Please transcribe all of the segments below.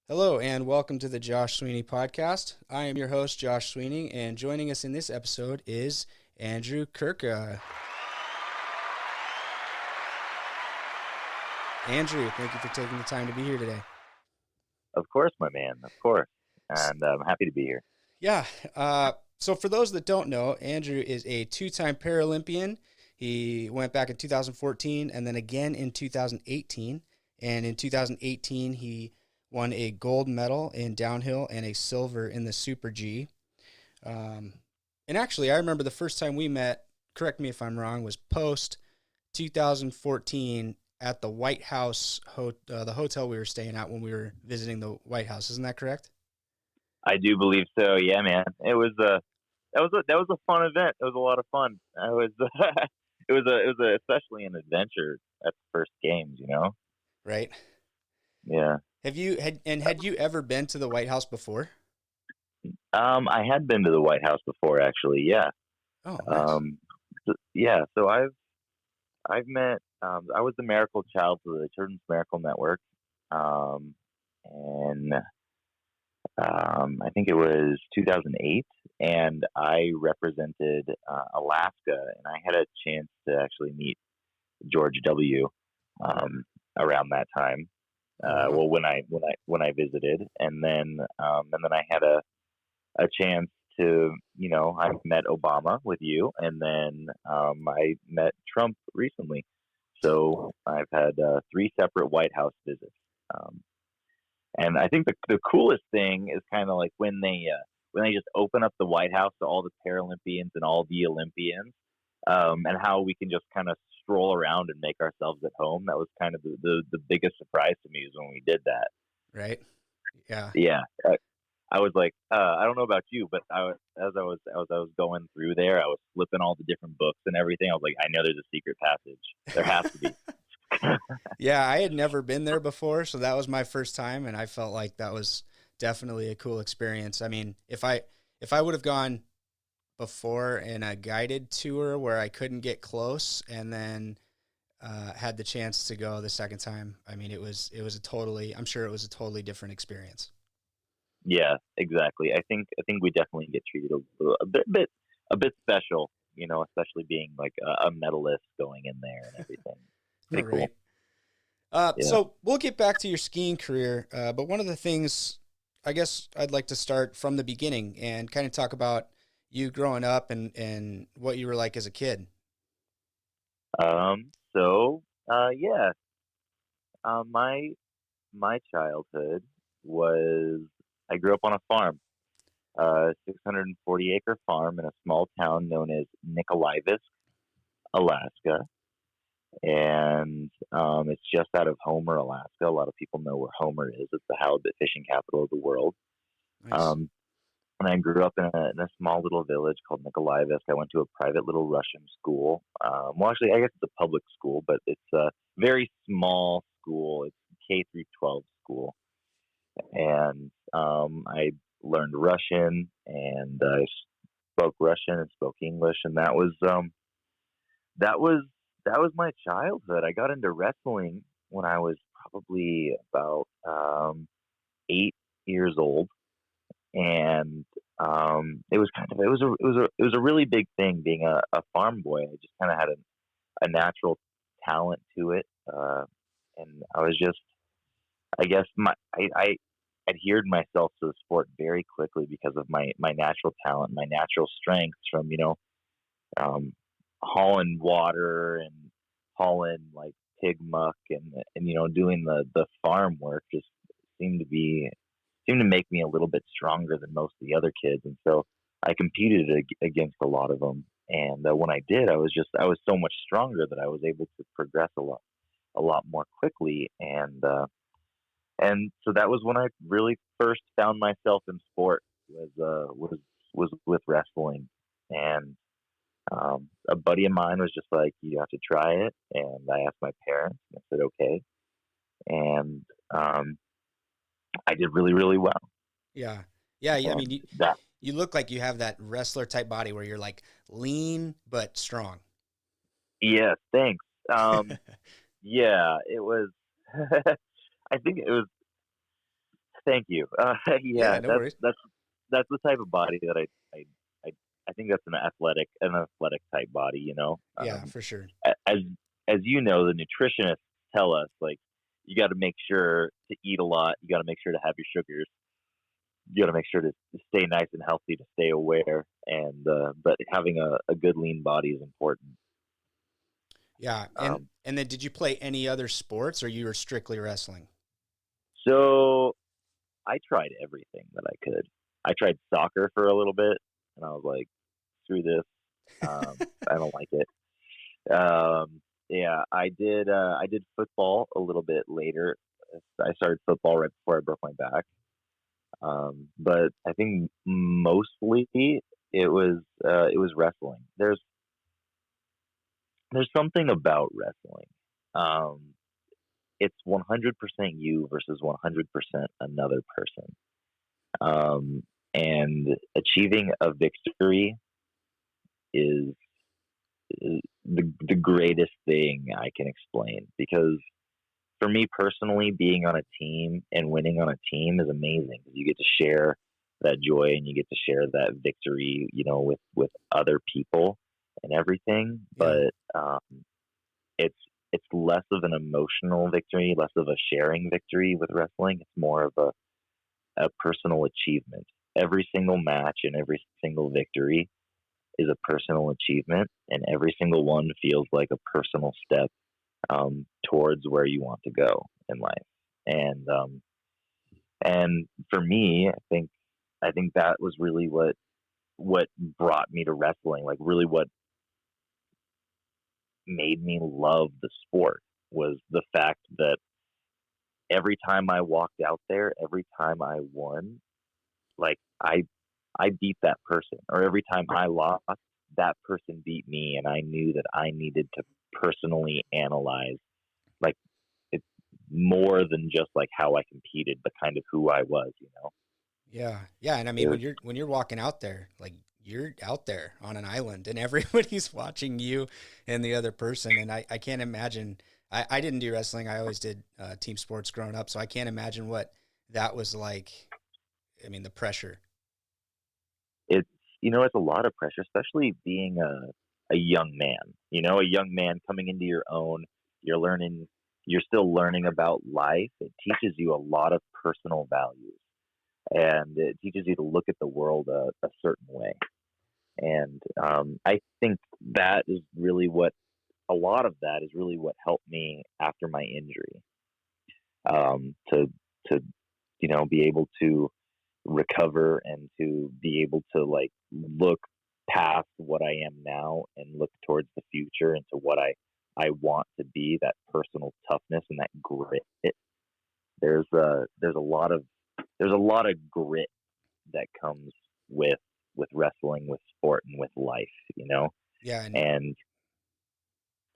Hello and welcome to the Josh Sweeney podcast. I am your host, Josh Sweeney, and joining us in this episode is Andrew Kurka. Andrew, thank you for taking the time to be here today. Of course, my man. Of course. And I'm happy to be here. Yeah. So for those that don't know, Andrew is a two-time Paralympian. He went back in 2014 and then again in 2018. And in 2018, he won a gold medal in downhill and a silver in the Super G. And actually, I remember the first time we met, correct me if I'm wrong, was post 2014 at the White House, the hotel we were staying at when we were visiting the White House. Isn't that correct? I do believe so. Yeah, man. That was a fun event. It was a lot of fun. I was especially an adventure at the first games. Right. Yeah. Had you ever been to the White House before? I had been to the White House before, actually. Yeah. Oh, nice. Yeah. So I've met. I was the miracle child for the Children's Miracle Network, and I think it was 2008, and I represented Alaska, and I had a chance to actually meet George W. Around that time. Oh, wow. Well, when I visited, and then I had a chance to, I met Obama with you, and then I met Trump recently. So I've had three separate White House visits. Um, and I think the coolest thing is kind of like when they just open up the White House to all the Paralympians and all the Olympians, and how we can just kind of stroll around and make ourselves at home. That was kind of the biggest surprise to me is when we did that. Right. Yeah. Yeah, I was like, I don't know about you, but as I was going through there, I was flipping all the different books and everything. I was like, I know there's a secret passage. There has to be. Yeah, I had never been there before, so that was my first time, and I felt like that was definitely a cool experience. I mean, if I would have gone before in a guided tour where I couldn't get close, and then had the chance to go the second time, I mean, it was a totally. I'm sure it was a totally different experience. Yeah, exactly. I think we definitely get treated a bit special, especially being like a medalist going in there and everything. All Pretty cool. right. Yeah. So we'll get back to your skiing career, but one of the things I guess I'd like to start from the beginning and kind of talk about you growing up and what you were like as a kid. Yeah. My childhood was I grew up on a farm, 640-acre farm in a small town known as Nikolaevsk, Alaska, and it's just out of Homer, Alaska. A lot of people know where Homer is. It's the halibut fishing capital of the world. Nice. Um, and I grew up in a small little village called Nikolaevsk. I went to a private little Russian school. Well, actually, I guess it's a public school, but it's a very small school. It's K through 12 school, and I learned Russian, and I spoke Russian and spoke English, and that was that was my childhood. I got into wrestling when I was probably about 8 years old, and it was a really big thing being a farm boy. I just kind of had a natural talent to it, and I was just I guess I adhered myself to the sport very quickly because of my natural talent, my natural strengths from um, hauling water and hauling like pig muck and doing the farm work just seemed to be seemed to make me a little bit stronger than most of the other kids, and so I competed against a lot of them. And when I did, I was so much stronger that I was able to progress a lot more quickly, and so that was when I really first found myself in sport was with wrestling, and a buddy of mine was just like, "You have to try it," and I asked my parents, and I said, "Okay," and I did really really well, Yeah. Yeah. I mean, and that you look like you have that wrestler type body where you're like lean but strong. yeah, thanks. Yeah, it was. I think it was Thank you. Yeah, Yeah, no worries. that's the type of body that I I think that's an athletic type body. Yeah, for sure. As you know, the nutritionists tell us like you got to make sure to eat a lot. You got to make sure to have your sugars. You got to make sure to stay nice and healthy, to stay aware, and but having a good lean body is important. Yeah, and then did you play any other sports, or you were strictly wrestling? So I tried everything that I could. I tried soccer for a little bit, and I was like, screw this. I don't like it. Yeah, I did. I did football a little bit later. I started football right before I broke my back. But I think mostly it was wrestling. There's something about wrestling. Um, it's 100% you versus 100% another person. Um, and achieving a victory is, is the greatest thing I can explain, because for me personally, being on a team and winning on a team is amazing because you get to share that joy and you get to share that victory, with other people and everything. Yeah, But it's it's less of an emotional victory, less of a sharing victory with wrestling. It's more of a personal achievement. Every single match and every single victory is a personal achievement, and every single one feels like a personal step towards where you want to go in life. And for me, I think that was really what brought me to wrestling. Like really, what made me love the sport was the fact that every time I walked out there, every time I won, like I beat that person, or every time I lost, that person beat me, and I knew that I needed to personally analyze, like, it's more than just like how I competed, but kind of who I was. yeah, yeah. And I mean, It was, when you're walking out there, like you're out there on an island, and everybody's watching you and the other person. And I can't imagine. I didn't do wrestling. I always did team sports growing up, so I can't imagine what that was like. I mean, the pressure. it's it's a lot of pressure, especially being a young man. A young man coming into your own. You're learning. You're still learning about life. It teaches you a lot of personal values, and it teaches you to look at the world a certain way. And I think that is really what a lot of that is really what helped me after my injury, to be able to recover and to be able to like look past what I am now and look towards the future into what I want to be, that personal toughness and that grit. There's a lot of grit that comes with wrestling, with sport, and with life, Yeah, and and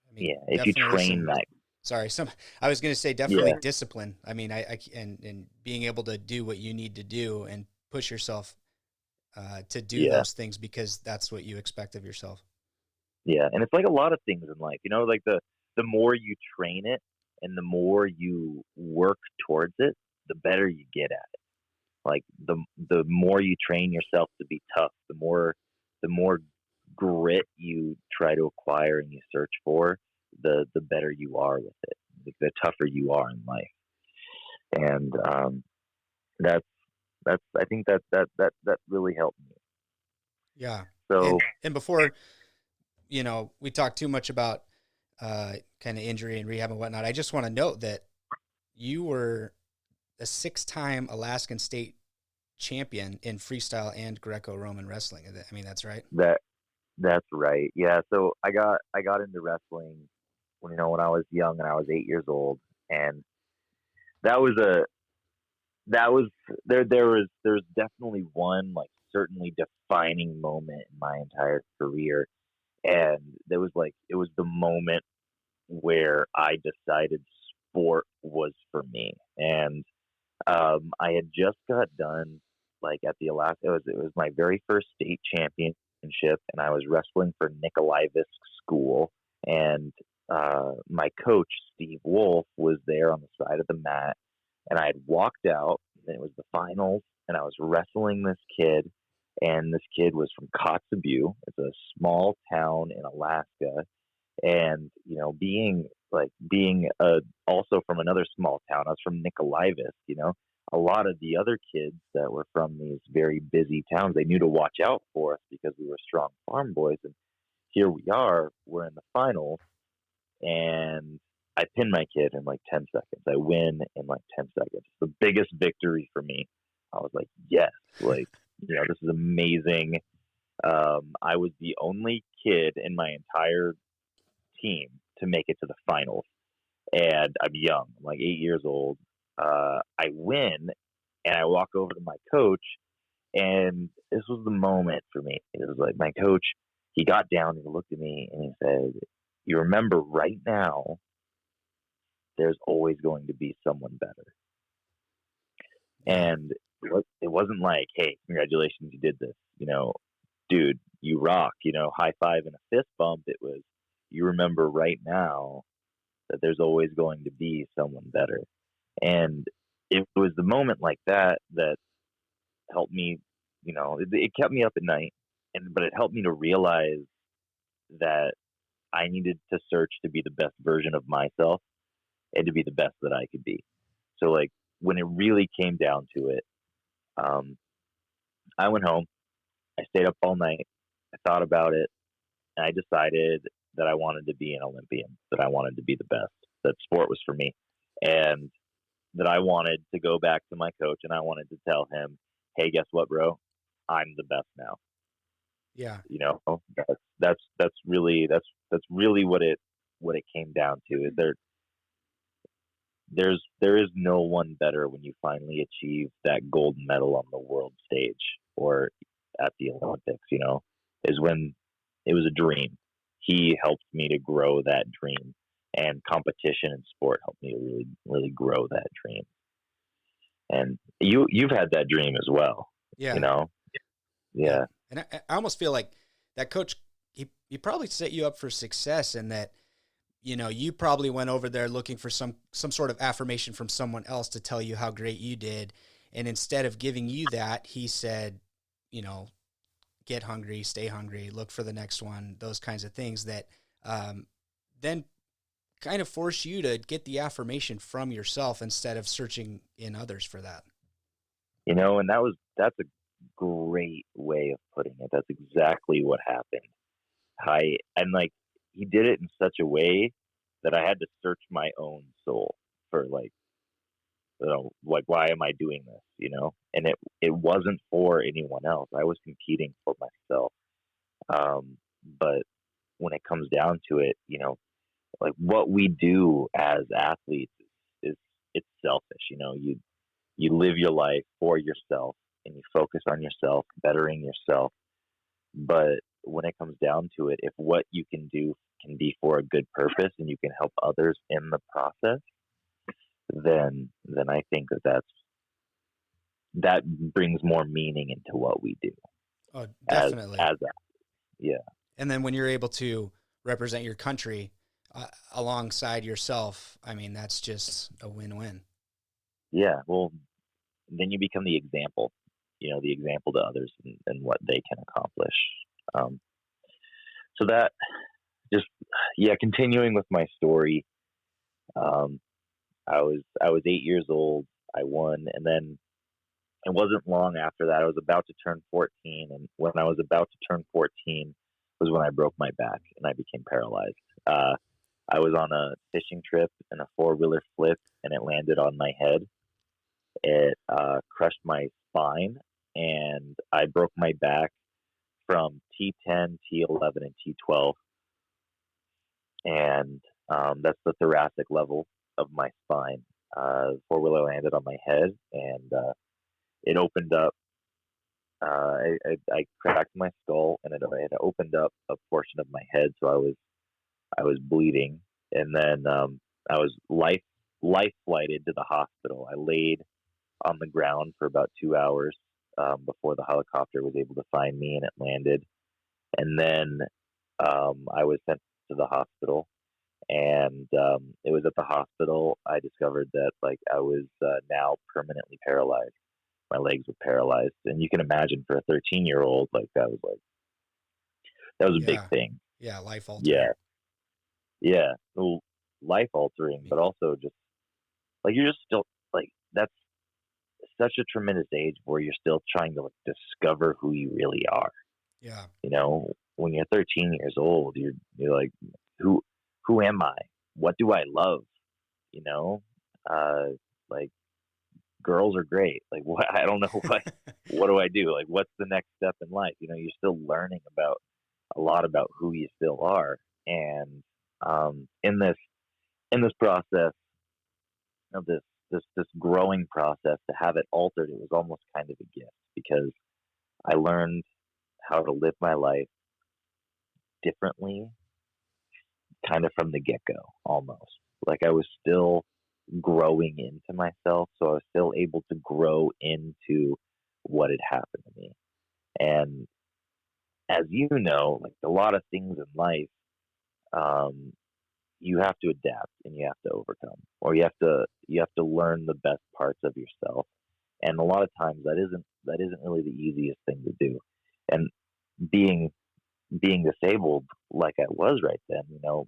I mean, yeah, if you definitely train some. that. Sorry, some. I was going to say definitely Yeah, discipline. I mean, and being able to do what you need to do and push yourself to do yeah, those things because that's what you expect of yourself. yeah, and it's like a lot of things in life, like the more you train it and the more you work towards it, the better you get at it. Like the more you train yourself to be tough, the more grit you try to acquire and you search for, the better you are with it. The tougher you are in life, and that's I think that really helped me. Yeah, So and before we talk too much about kind of injury and rehab and whatnot, I just want to note that you were a 6-time Alaskan state champion in freestyle and Greco-Roman wrestling. I mean, that's right. that's right. Yeah. So I got into wrestling when I was young and I was 8 years old, and that was a that was there's definitely one like certainly defining moment in my entire career, and there was like it was the moment where I decided sport was for me. And I had just got done like at the Alaska. It was my very first state championship, and I was wrestling for Nikolai Visk School. And my coach Steve Wolf was there on the side of the mat, and I had walked out. and it was the finals, and I was wrestling this kid, and this kid was from Kotzebue. It's a small town in Alaska, and being also from another small town. I was from Nikolaevich. A lot of the other kids that were from these very busy towns, they knew to watch out for us because we were strong farm boys. And here we are, we're in the finals, and I pin my kid in like 10 seconds. I win in like 10 seconds. It's the biggest victory for me. I was like, yes, this is amazing. I was the only kid in my entire team to make it to the finals, and I'm young. I'm like 8 years old. I win, and I walk over to my coach, and this was the moment for me. It was like my coach, he got down, he looked at me, and he said, "You remember right now, there's always going to be someone better." And it wasn't like, "Hey, congratulations, you did this. Dude, you rock. High five and a fist bump." It was, "You remember right now that there's always going to be someone better." And it was the moment like that that helped me. It kept me up at night, but it helped me to realize that I needed to search to be the best version of myself and to be the best that I could be. So, like, when it really came down to it, I went home. I stayed up all night. I thought about it, and I decided that I wanted to be an Olympian, that I wanted to be the best, that sport was for me, and that I wanted to go back to my coach and I wanted to tell him, "Hey, guess what, bro? I'm the best now." Yeah. That's really what it came down to. Is there is no one better when you finally achieve that gold medal on the world stage or at the Olympics, is when it was a dream. He helped me to grow that dream, and competition and sport helped me to really, really grow that dream. And you've had that dream as well. Yeah. Yeah. And I almost feel like that coach, he probably set you up for success, in that, you probably went over there looking for some sort of affirmation from someone else to tell you how great you did. And instead of giving you that, he said, get hungry, stay hungry, look for the next one, those kinds of things that then kind of force you to get the affirmation from yourself instead of searching in others for that. And that's a great way of putting it. That's exactly what happened. He did it in such a way that I had to search my own soul for why am I doing this? And it wasn't for anyone else. I was competing for myself. But when it comes down to it, what we do as athletes is it's selfish. You live your life for yourself and you focus on yourself, bettering yourself. But when it comes down to it, if what you can do can be for a good purpose and you can help others in the process, then I think that brings more meaning into what we do. Oh, definitely. Yeah. And then when you're able to represent your country alongside yourself, I mean, that's just a win-win. Yeah. Well, then you become the example, the example to others and what they can accomplish. So that continuing with my story, I was 8 years old. I won, and then it wasn't long after that. I was about to turn 14, and when I was about to turn 14 was when I broke my back and I became paralyzed. I was on a fishing trip and a four-wheeler flipped, and it landed on my head. It crushed my spine, and I broke my back from T10, T11, and T12. And that's the thoracic level of my spine. Four-wheeler landed on my head, and it opened up. I cracked my skull, and it opened up a portion of my head, so I was bleeding, and then I was life flighted to the hospital. I laid on the ground for about 2 hours before the helicopter was able to find me, and it landed. And then I was sent to the hospital, And it was at the hospital I discovered that like I was now permanently paralyzed. My legs were paralyzed, and you can imagine for a 13-year-old, like that was a big Yeah. thing. Yeah. Life altering. Yeah, yeah, well, life altering, but also just like you're just still like that's such a tremendous age where you're still trying to like discover who you really are. Yeah. You know, when you're 13 years old, you're like, who who am I? What do I love? You know, uh, like girls are great. Like what I don't know what do I do? Like what's the next step in life? You know, you're still learning about a lot about who you still are, and in this process of this growing process, to have it altered, it was almost kind of a gift because I learned how to live my life differently, kind of from the get go, almost. Like I was still growing into myself, so I was still able to grow into what had happened to me. And as you know, like a lot of things in life, um, you have to adapt and you have to overcome, or you have to learn the best parts of yourself. And a lot of times that isn't really the easiest thing to do. And being being disabled like I was right then,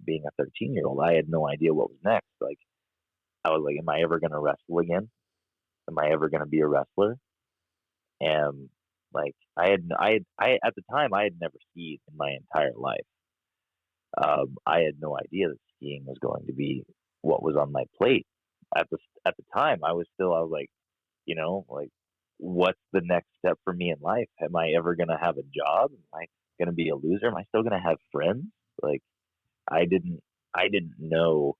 being a 13-year-old, I had no idea what was next. Like I was like, am I ever going to wrestle again? Am I ever going to be a wrestler? And like I at the time I had never skied in my entire life. I had no idea that skiing was going to be what was on my plate. At the time, I was like, like, what's the next step for me in life? Am I ever gonna have a job? Am I gonna be a loser? Am I still gonna have friends? Like, I didn't I didn't know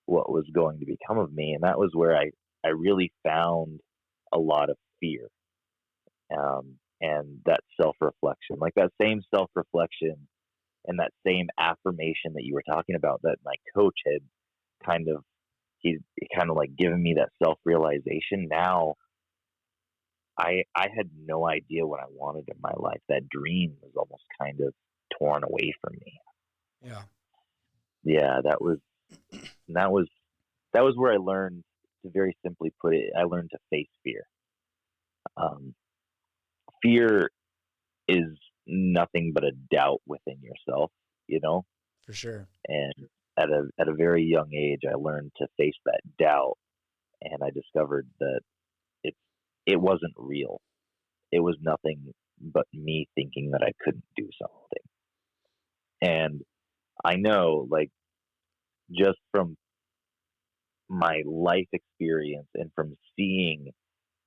what was going to become of me, and that was where I really found a lot of fear, and that self reflection, like that same self reflection and that same affirmation that you were talking about that my coach had kind of he's kind of like given me that self realization. Now I had no idea what I wanted in my life. That dream was almost kind of torn away from me. Yeah. Yeah, that was that was where I learned, to very simply put it, I learned to face fear. Um, Fear is nothing but a doubt within yourself, you know. For sure. And at a very young age, I learned to face that doubt, and I discovered that it it wasn't real. It was nothing but me thinking that I couldn't do something. And I know, like, just from my life experience and from seeing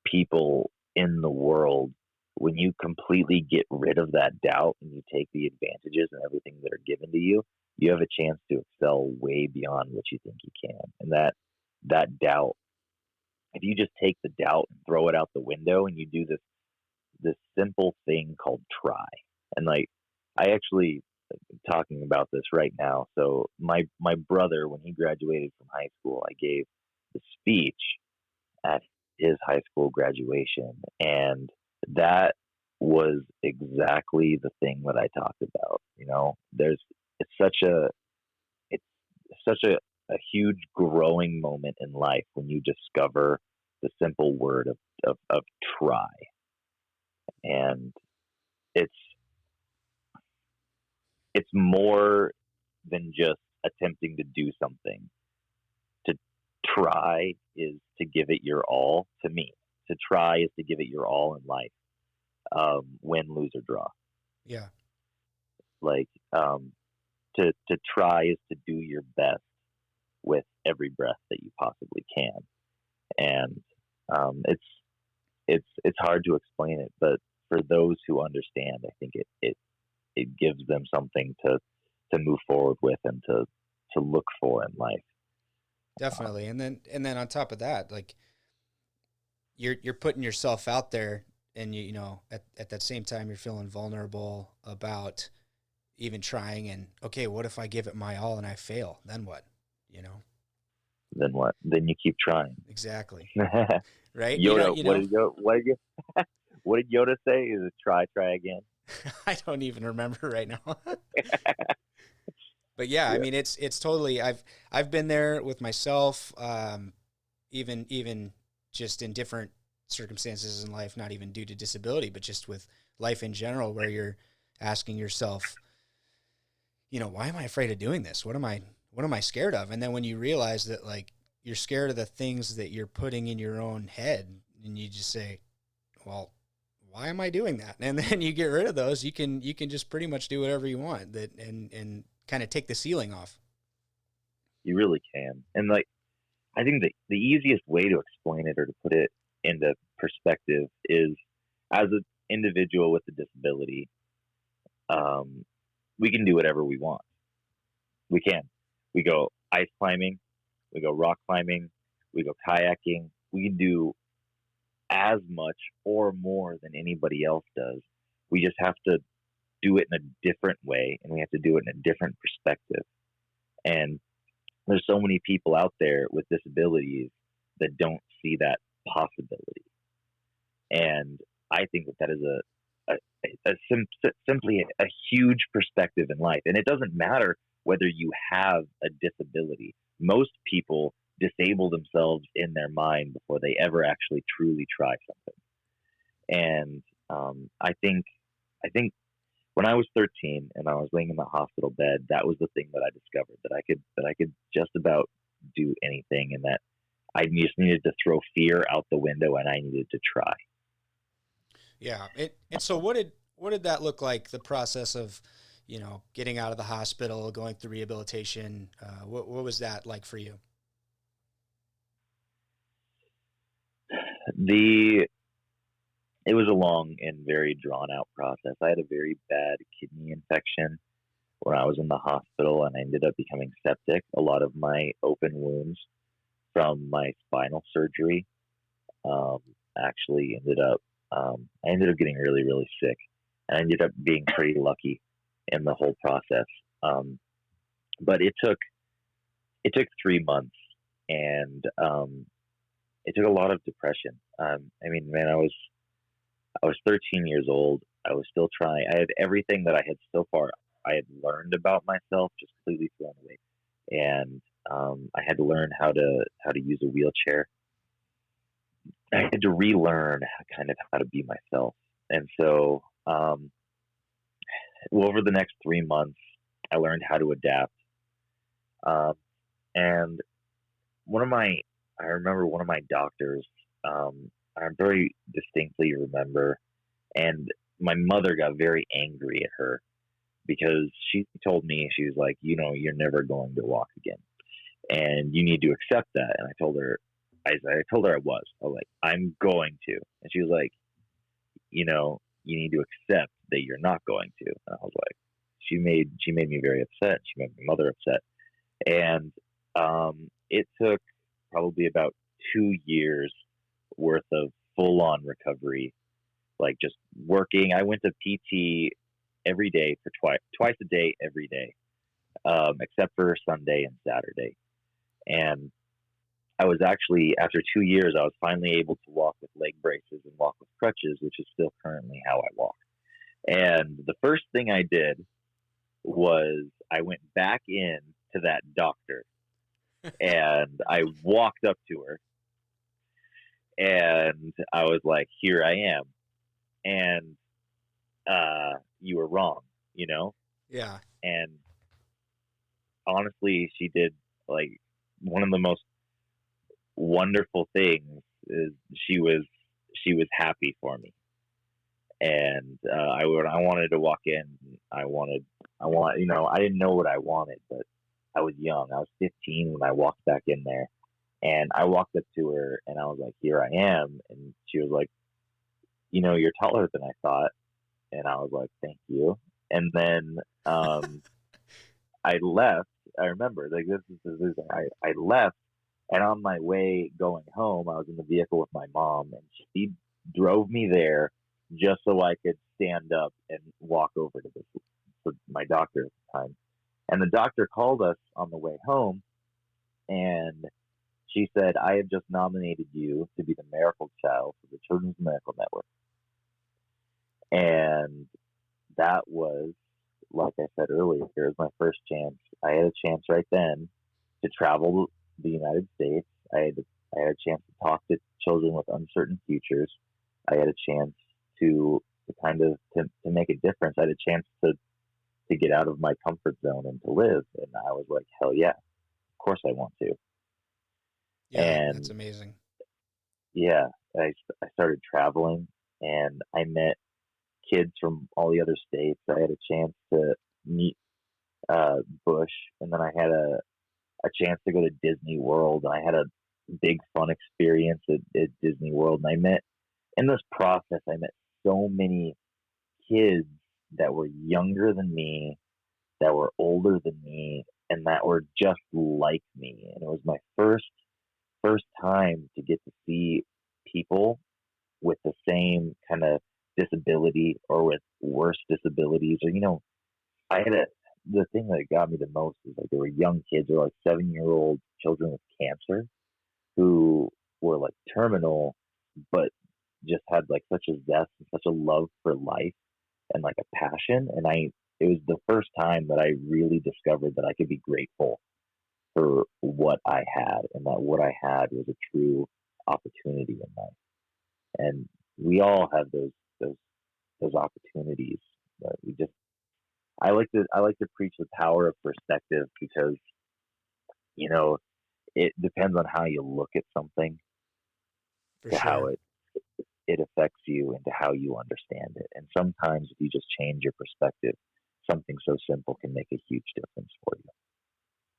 people in the world, when you completely get rid of that doubt and you take the advantages and everything that are given to you, you have a chance to excel way beyond what you think you can. And that doubt, if you just take the doubt and throw it out the window and you do this simple thing called try. And like I actually talking about this right now. So my brother, when he graduated from high school, I gave the speech at his high school graduation, and that was exactly the thing that I talked about. There's it's such a it's such a huge growing moment in life when you discover the simple word of try. And it's it's more than just attempting to do something. To try is to give it your all. To me, to try is to give it your all in life. Win, lose, or draw. Yeah. Like to try is to do your best with every breath that you possibly can. And it's hard to explain it, but for those who understand, I think it gives them something to move forward with and to look for in life. Definitely. And then on top of that, like you're putting yourself out there, and at that same time you're feeling vulnerable about even trying, and okay, what if I give it my all and I fail? Then what? Then what? Then you keep trying. Exactly. Right? Yoda, what did Yoda say? Is it try again? I don't even remember right now. But yeah, I Yeah. mean, it's totally. I've been there with myself, even just in different circumstances in life, not even due to disability, but just with life in general, where you're asking yourself, why am I afraid of doing this? What am I scared of? And then when you realize that like you're scared of the things that you're putting in your own head, and you just say, well, why am I doing that? And then you get rid of those, you can just pretty much do whatever you want, that and kind of take the ceiling off. You really can. And like, I think the easiest way to explain it or to put it into perspective is, as an individual with a disability, um, we can do whatever we want. We can. We go ice climbing, we go rock climbing, we go kayaking. We can do as much or more than anybody else does. We just have to do it in a different way, and we have to do it in a different perspective. And there's so many people out there with disabilities that don't see that possibility. And I think that that is simply a huge perspective in life. And it doesn't matter whether you have a disability. Most people disable themselves in their mind before they ever actually truly try something. And I think when I was 13 and I was laying in the hospital bed, that was the thing that I discovered, that I could just about do anything, and that I just needed to throw fear out the window and I needed to try. Yeah. And so what did that look like? The process of, getting out of the hospital, going through rehabilitation. What was that like for you? The It was a long and very drawn out process. I had a very bad kidney infection when I was in the hospital, and I ended up becoming septic. A lot of my open wounds from my spinal surgery um, actually I ended up getting really, really sick. And I ended up being pretty lucky in the whole process. Um, but it took 3 months, and it took a lot of depression. I mean, man, I was 13 years old. I was still trying. I had everything that I had so far I had learned about myself just completely thrown away, and I had to learn how to use a wheelchair. I had to relearn kind of how to be myself. And so, over the next 3 months, I learned how to adapt. Um, and one of my, I remember one of my doctors. I very distinctly remember, and my mother got very angry at her because she told me, she was like, you're never going to walk again, and you need to accept that. And I told her I was like, I'm going to. And she was like, you need to accept that you're not going to. And I was like, she made me very upset. She made my mother upset. And it took probably about 2 years worth of full on recovery, like just working. I went to PT every day for twice a day, every day, except for Sunday and Saturday. And I was actually, after 2 years, I was finally able to walk with leg braces and walk with crutches, which is still currently how I walk. And the first thing I did was I went back in to that doctor, and I walked up to her, and I was like, here I am. And you were wrong, you know? Yeah. And honestly, she did like one of the most wonderful things is she was happy for me. And I wanted to walk in. I didn't know what I wanted, but I was young. I was 15 when I walked back in there, and I walked up to her and I was like, here I am. And she was like, you're taller than I thought. And I was like, thank you. And then I left. I remember, like, this I left, and on my way going home, I was in the vehicle with my mom, and she drove me there just so I could stand up and walk over to my doctor at the time. And the doctor called us on the way home, and she said, I have just nominated you to be the miracle child for the Children's Miracle Network. And that was like I said earlier, it was my first chance. I had a chance right then to travel the United States. I had a chance to talk to children with uncertain futures. I had a chance to kind of to make a difference. I had a chance to get out of my comfort zone and to live. And I was like, hell yeah, of course I want to. Yeah, that's And amazing. yeah, I started traveling and I met kids from all the other states. I had a chance to meet Bush, and then I had a chance to go to Disney World. I had a big fun experience at Disney World, and in this process, I met so many kids that were younger than me, that were older than me, and that were just like me. And it was my first time to get to see people with the same kind of disability or with worse disabilities, or I had the thing that got me the most is like there were young kids, or like 7-year-old children with cancer who were like terminal, but just had like such a zest and such a love for life and like a passion. And it was the first time that I really discovered that I could be grateful for what I had, and that what I had was a true opportunity in life. And we all have those those opportunities. But we just I like to preach the power of perspective, because you know it depends on how you look at something For to how sure. it affects you and to how you understand it. And sometimes if you just change your perspective, something so simple can make a huge difference for you.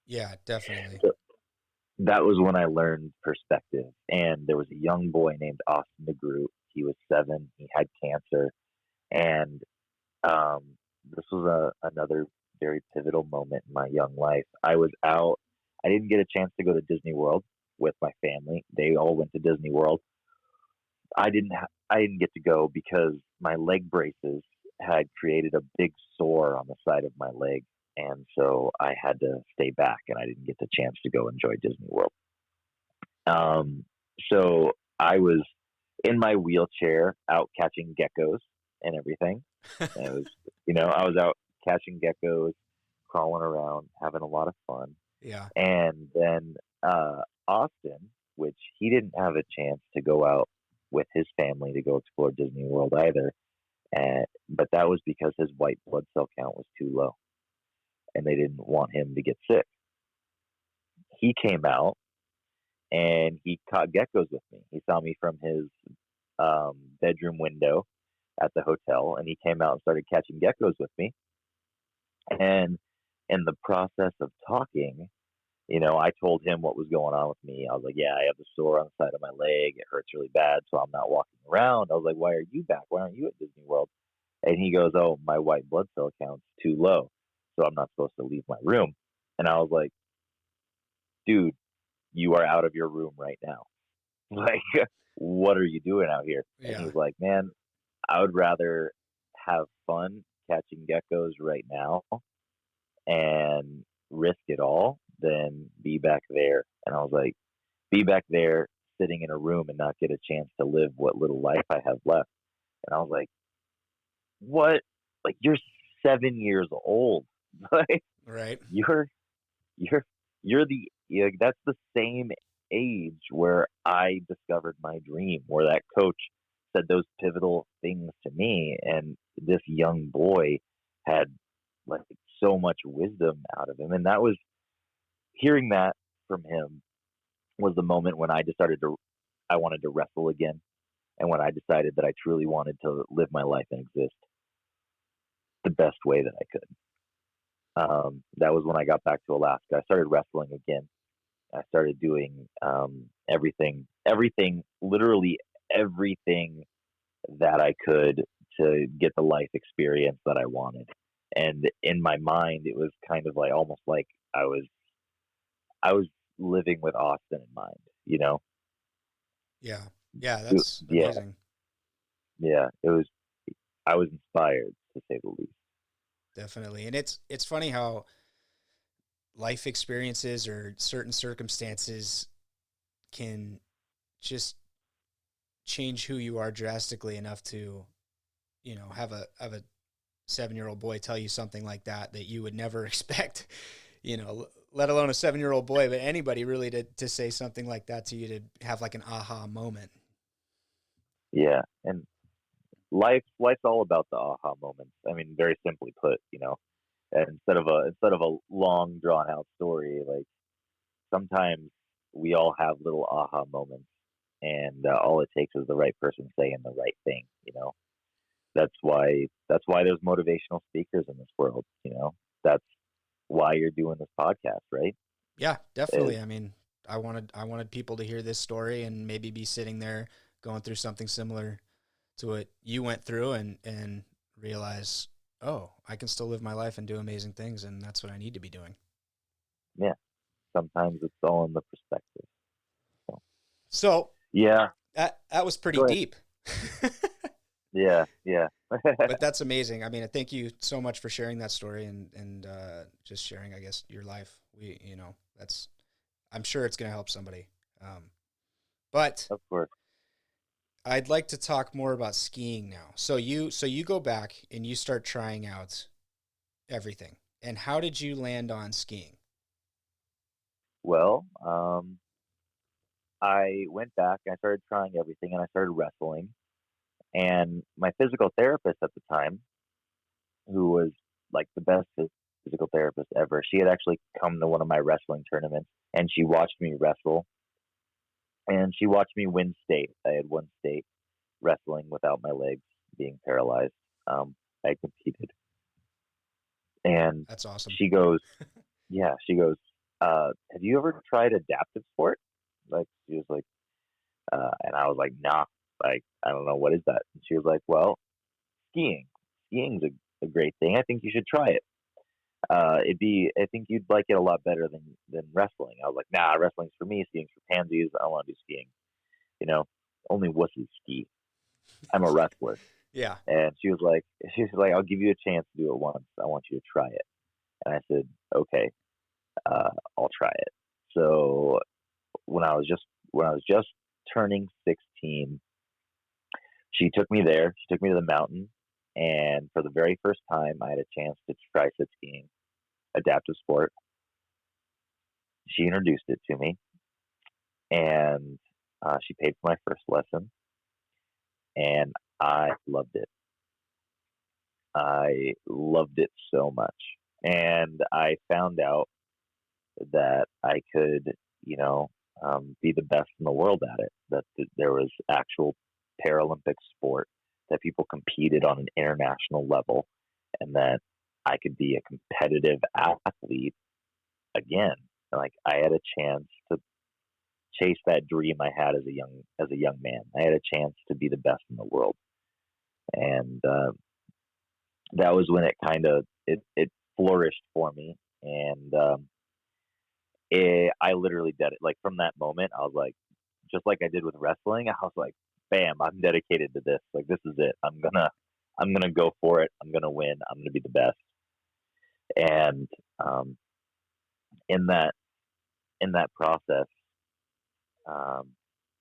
Yeah, definitely. So that was when I learned perspective. And there was a young boy named Austin DeGroot. He was 7. He had cancer, and um, this was another very pivotal moment in my young life. I was out. I didn't get a chance to go to Disney World with my family. They all went to Disney World. I didn't get to go because my leg braces had created a big sore on the side of my leg, and so I had to stay back, and I didn't get the chance to go enjoy Disney World. Um, so I was in my wheelchair out catching geckos and everything. And it was, I was out catching geckos, crawling around, having a lot of fun. Yeah. And then Austin, which he didn't have a chance to go out with his family to go explore Disney World either. But that was because his white blood cell count was too low, and they didn't want him to get sick. He came out and he caught geckos with me. He saw me from his bedroom window at the hotel, and he came out and started catching geckos with me. And in the process of talking, I told him what was going on with me. I was like, yeah, I have a sore on the side of my leg. It hurts really bad, so I'm not walking around. I was like, why are you back? Why aren't you at Disney World? And he goes, oh, my white blood cell count's too low, so I'm not supposed to leave my room. And I was like, dude, you are out of your room right now. Like, what are you doing out here? And Yeah. he's like, man, I would rather have fun catching geckos right now and risk it all than be back there. And I was like, be back there sitting in a room and not get a chance to live what little life I have left. And I was like, what? Like, you're 7 years old. Like, Right. you're you're that's the same age where I discovered my dream, where that coach said those pivotal things to me, and this young boy had like so much wisdom out of him. And that was hearing that from him was the moment when I wanted to wrestle again, and when I decided that I truly wanted to live my life and exist the best way that I could. That was when I got back to Alaska. I started wrestling again. I started doing literally everything that I could to get the life experience that I wanted. And in my mind, it was kind of like almost like I was I was living with Austin in mind. You know? Yeah. Yeah, that's Yeah, amazing. yeah. It was. I was inspired to say the least. Definitely. And it's funny how life experiences or certain circumstances can just change who you are drastically enough to, have a 7-year-old boy tell you something like that you would never expect, let alone a 7-year-old boy, but anybody really to say something like that to you, to have like an aha moment. Yeah, and life's all about the aha moments. I mean, very simply put, and instead of a long drawn out story, like sometimes we all have little aha moments, and all it takes is the right person saying the right thing. That's why there's motivational speakers in this world. That's why you're doing this podcast, right? Yeah, definitely. I mean, I wanted people to hear this story and maybe be sitting there going through something similar to what you went through, and realize, oh, I can still live my life and do amazing things, and that's what I need to be doing. Yeah. Sometimes it's all in the perspective. So Yeah. that was pretty Go ahead. deep. Yeah. Yeah. But that's amazing. I mean, thank you so much for sharing that story, and just sharing, I guess, your life. I'm sure it's going to help somebody. But Of course. I'd like to talk more about skiing now. So you go back and you start trying out everything. And how did you land on skiing? Well, I went back and I started trying everything and I started wrestling. And my physical therapist at the time, who was like the best physical therapist ever, she had actually come to one of my wrestling tournaments and she watched me wrestle and she watched me win state. I had won state wrestling without my legs being paralyzed. I competed. And That's awesome. she goes, yeah, she goes, have you ever tried adaptive sport? Like, she was like, and I was like, nah, like, I don't know, what is that? And she was like, well, skiing. Skiing's a great thing. I think you should try it. I think you'd like it a lot better than wrestling. I was like, nah, wrestling's for me, skiing's for pansies. I want to do skiing. Only wusses ski. I'm a wrestler. Yeah. And she was like, I'll give you a chance to do it once. I want you to try it. And I said, okay, I'll try it. So when I was just turning 16, she took me there. She took me to the mountain, and for the very first time, I had a chance to try sit skiing, adaptive sport. She introduced it to me, and she paid for my first lesson, and I loved it. I loved it so much, and I found out that I could, be the best in the world at it. That there was actual Paralympic sport, that people competed on an international level, and that I could be a competitive athlete again. Like, I had a chance to chase that dream I had as a young man. I had a chance to be the best in the world, and that was when it flourished for me. And I literally did it. Like, from that moment, I was like, just like I did with wrestling, I was like, bam, I'm dedicated to this. Like, this is it. I'm gonna go for it. I'm gonna win. I'm gonna be the best. And in that process, um,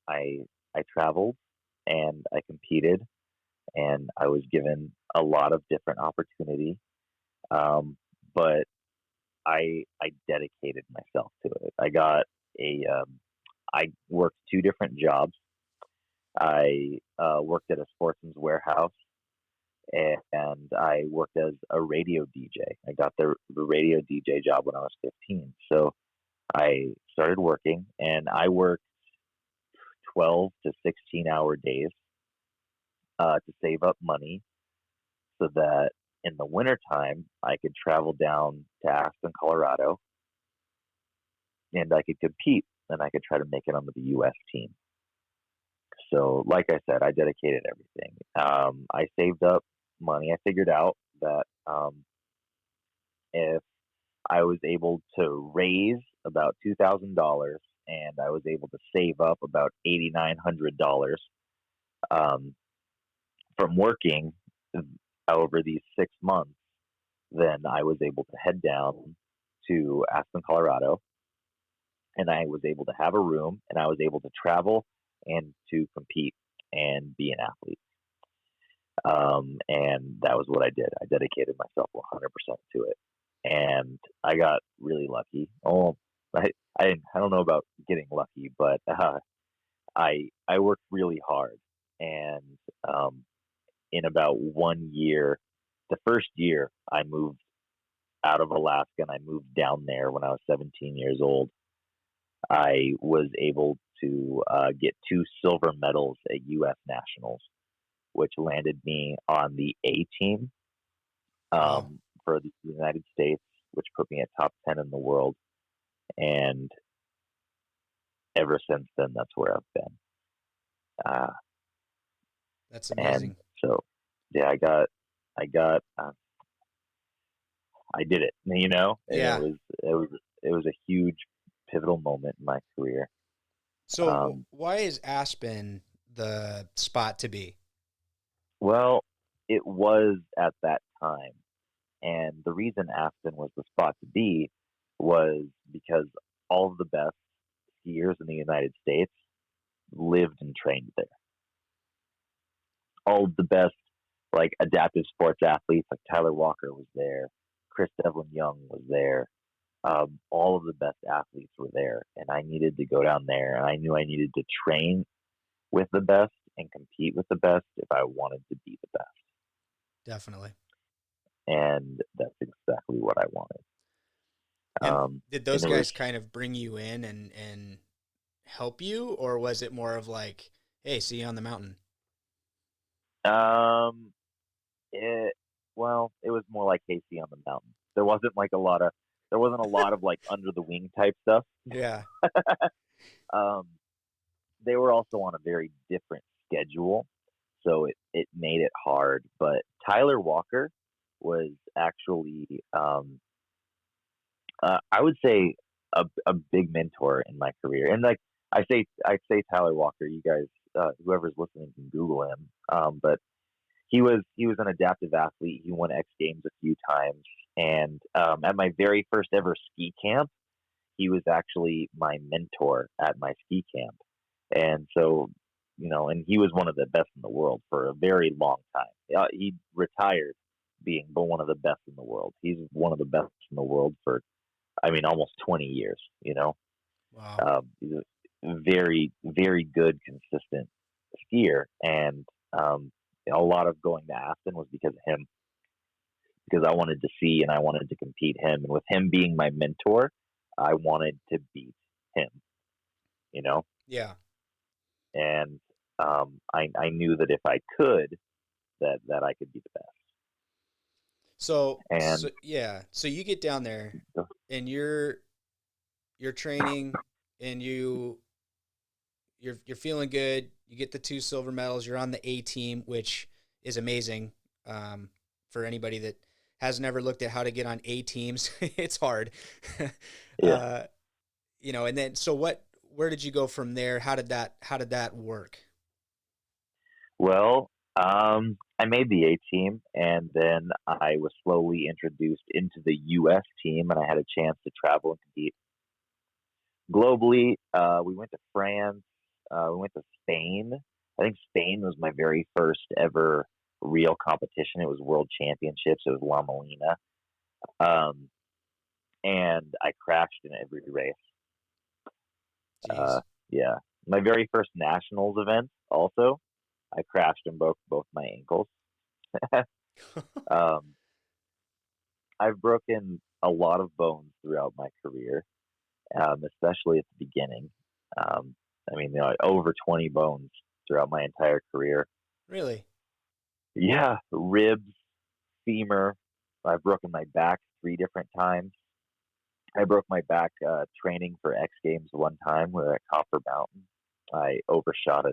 I traveled and I competed, and I was given a lot of different opportunity. But I dedicated myself to it. I worked 2 different jobs. I worked at a sportsman's warehouse, and I worked as a radio DJ. I got the radio DJ job when I was 15. So I started working, and I worked 12 to 16-hour days to save up money so that in the wintertime I could travel down to Aspen, Colorado, and I could compete, and I could try to make it onto the U.S. team. So, like I said, I dedicated everything. I saved up money. I figured out that if I was able to raise about $2,000 and I was able to save up about $8,900 um, from working over these 6 months, then I was able to head down to Aspen, Colorado, and I was able to have a room, and I was able to travel and to compete and be an athlete. And that was what I did. I dedicated myself 100% to it, and I got really lucky. Oh, I don't know about getting lucky, but I worked really hard, and in about 1 year, the first year I moved out of Alaska and I moved down there when I was 17 years old. I was able to get 2 silver medals at U.S. Nationals, which landed me on the A team Wow. for the United States, which put me at top 10 in the world. And ever since then, that's where I've been. Uh, That's and amazing. so, yeah, I did it, and Yeah. it was a huge pivotal moment in my career. So Um, why is Aspen the spot to be? well, it was at that time. And the reason Aspen was the spot to be was because all of the best skiers in the United States lived and trained there. All of the best, like adaptive sports athletes, like Tyler Walker was there, Chris Devlin Young was there. All of the best athletes were there, and I needed to go down there, and I knew I needed to train with the best and compete with the best if I wanted to be the best. Definitely. And that's exactly what I wanted. And did And those it was, guys kind of bring you in and help you, or was it more of like, hey, see you on the mountain? um, it, well, it was more like Casey on the mountain. There wasn't a lot of like under the wing type stuff. Yeah. Um, they were also on a very different schedule, so it made it hard. But Tyler Walker was actually, I would say, a big mentor in my career. And like I say Tyler Walker. You guys, whoever's listening, can Google him. But he was an adaptive athlete. He won X Games a few times, and at my very first ever ski camp, he was actually my mentor at my ski camp. And so, and he was one of the best in the world for a very long time. He retired being but one of the best in the world. He's one of the best in the world for, I mean, almost 20 years. Wow. He's a very, very good, consistent skier, and a lot of going to Aspen was because of him, because I wanted to see and I wanted to compete him, and with him being my mentor, I wanted to beat him. You know, Yeah. and I knew that if I could, that I could be the best. So And yeah. So you get down there and you're training and you're feeling good. You get the 2 silver medals. You're on the A team, which is amazing. For anybody that has never looked at how to get on A teams, it's hard. yeah, uh, and then so what? Where did you go from there? How did that work? well, I made the A team, and then I was slowly introduced into the U.S. team, and I had a chance to travel and compete globally. We went to France. We went to Spain. I think Spain was my very first ever real competition. It was World Championships. It was La Molina, um, and I crashed in every race. Uh, Jeez. yeah, my very first nationals event. Also, I crashed and broke both my ankles. um, I've broken a lot of bones throughout my career, especially at the beginning. Um, I mean, over 20 bones throughout my entire career. Really? Yeah, ribs, femur. I've broken my back 3 different times. I broke my back training for X Games one time. We were at Copper Mountain. I overshot a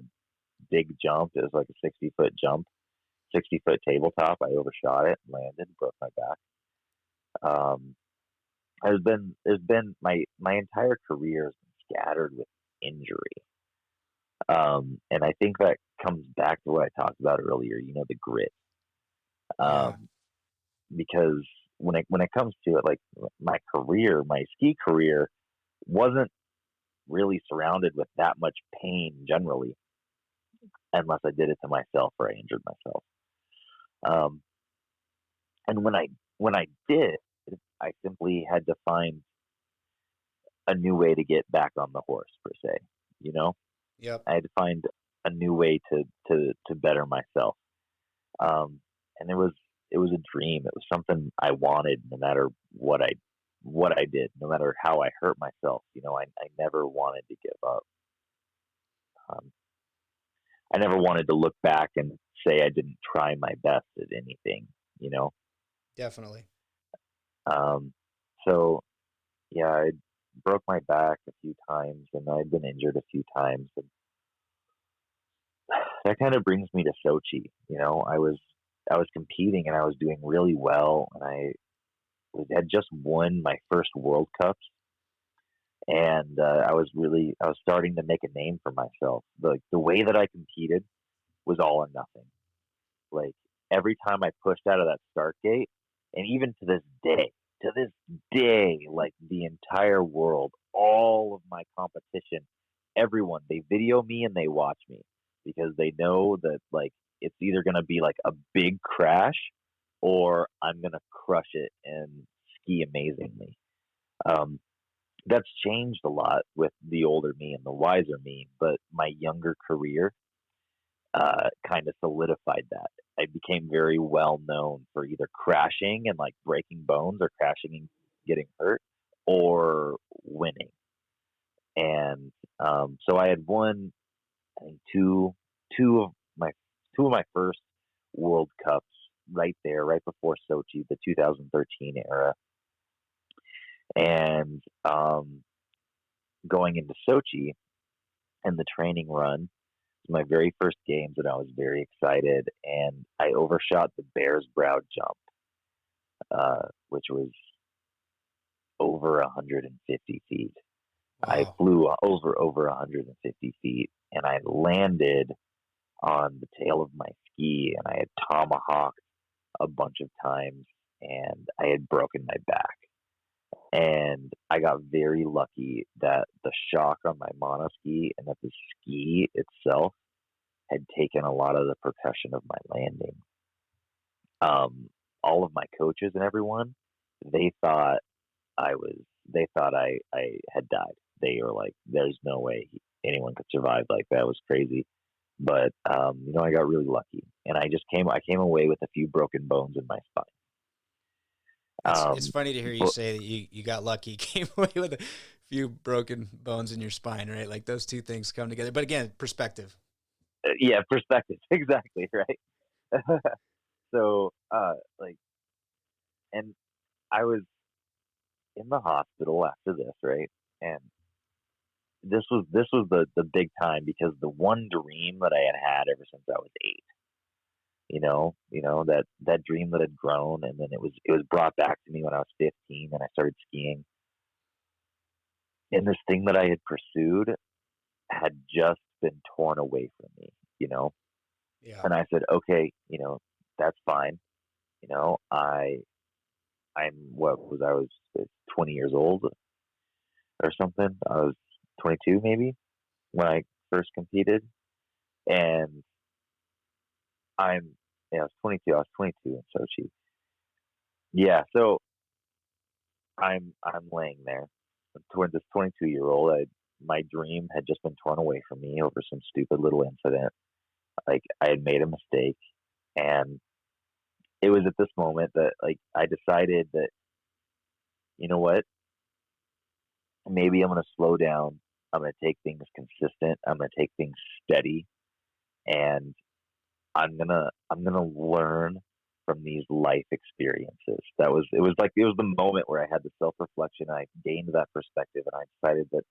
big jump. It was like a 60-foot jump, 60-foot tabletop. I overshot it, landed, broke my back. Um, there's been my entire career has been scattered with injury. And I think that comes back to what I talked about earlier. The grit. Yeah. Um, because when it comes to it, like my ski career wasn't really surrounded with that much pain generally, unless I did it to myself or I injured myself. Um, and when I did, I simply had to find a new way to get back on the horse per se. You know, Yep. I had to find a new way to better myself. Um, and it was a dream. It was something I wanted, no matter what I did, no matter how I hurt myself. I never wanted to give up. Um, I never wanted to look back and say I didn't try my best at anything. You know. Definitely. Um, so yeah, I broke my back a few times, and I'd been injured a few times, and that kind of brings me to Sochi. I was competing and I was doing really well, and had just won my first World Cups, and I was starting to make a name for myself. The way that I competed was all or nothing. Like, every time I pushed out of that start gate, and even to this day, like, the entire world, all of my competition, everyone, they video me and they watch me because they know that, like, it's either gonna be like a big crash or I'm gonna crush it and ski amazingly. Um, that's changed a lot with the older me and the wiser me, but my younger career kind of solidified that. I became very well known for either crashing and, like, breaking bones, or crashing and getting hurt, or winning. And so I had won, I think, two of my two of my first World Cups right there, right before Sochi, the 2013 era, and going into Sochi and the training run, my very first games, and I was very excited, and I overshot the Bear's Brow jump, which was over 150 feet. I Wow. flew over 150 feet, and I landed on the tail of my ski, and I had tomahawked a bunch of times, and I had broken my back. And I got very lucky that the shock on my monoski and that the ski itself had taken a lot of the percussion of my landing. Um, all of my coaches and everyone, they thought I was, they thought I had died. They were like, "There's no way anyone could survive like that. It was crazy." But I got really lucky, and I came away with a few broken bones in my spine. It's Um, funny to hear you but say that you got lucky, came away with a few broken bones in your spine, right? Like those two things come together. But again, perspective. yeah, perspective, exactly, right. So, like, and I was in the hospital after this, right? And this was the big time, because the one dream that I had ever since I was 8, that dream that had grown, and then it was brought back to me when I was 15, and I started skiing. And this thing that I had pursued had just been torn away from me, you know. Yeah. And I said, okay, that's fine. I'm what was I was 20 years old or something. I was 22 maybe when I first competed, and I'm yeah, I was 22. I was 22 in Sochi. Yeah, so I'm laying there toward this 22-year-old. My dream had just been torn away from me over some stupid little incident. Like, I had made a mistake, and it was at this moment that, like, I decided that, you know what, maybe I'm gonna slow down. I'm gonna take things consistent. I'm gonna take things steady, and I'm gonna learn from these life experiences. It was the moment where I had the self reflection. I gained that perspective, and I decided that,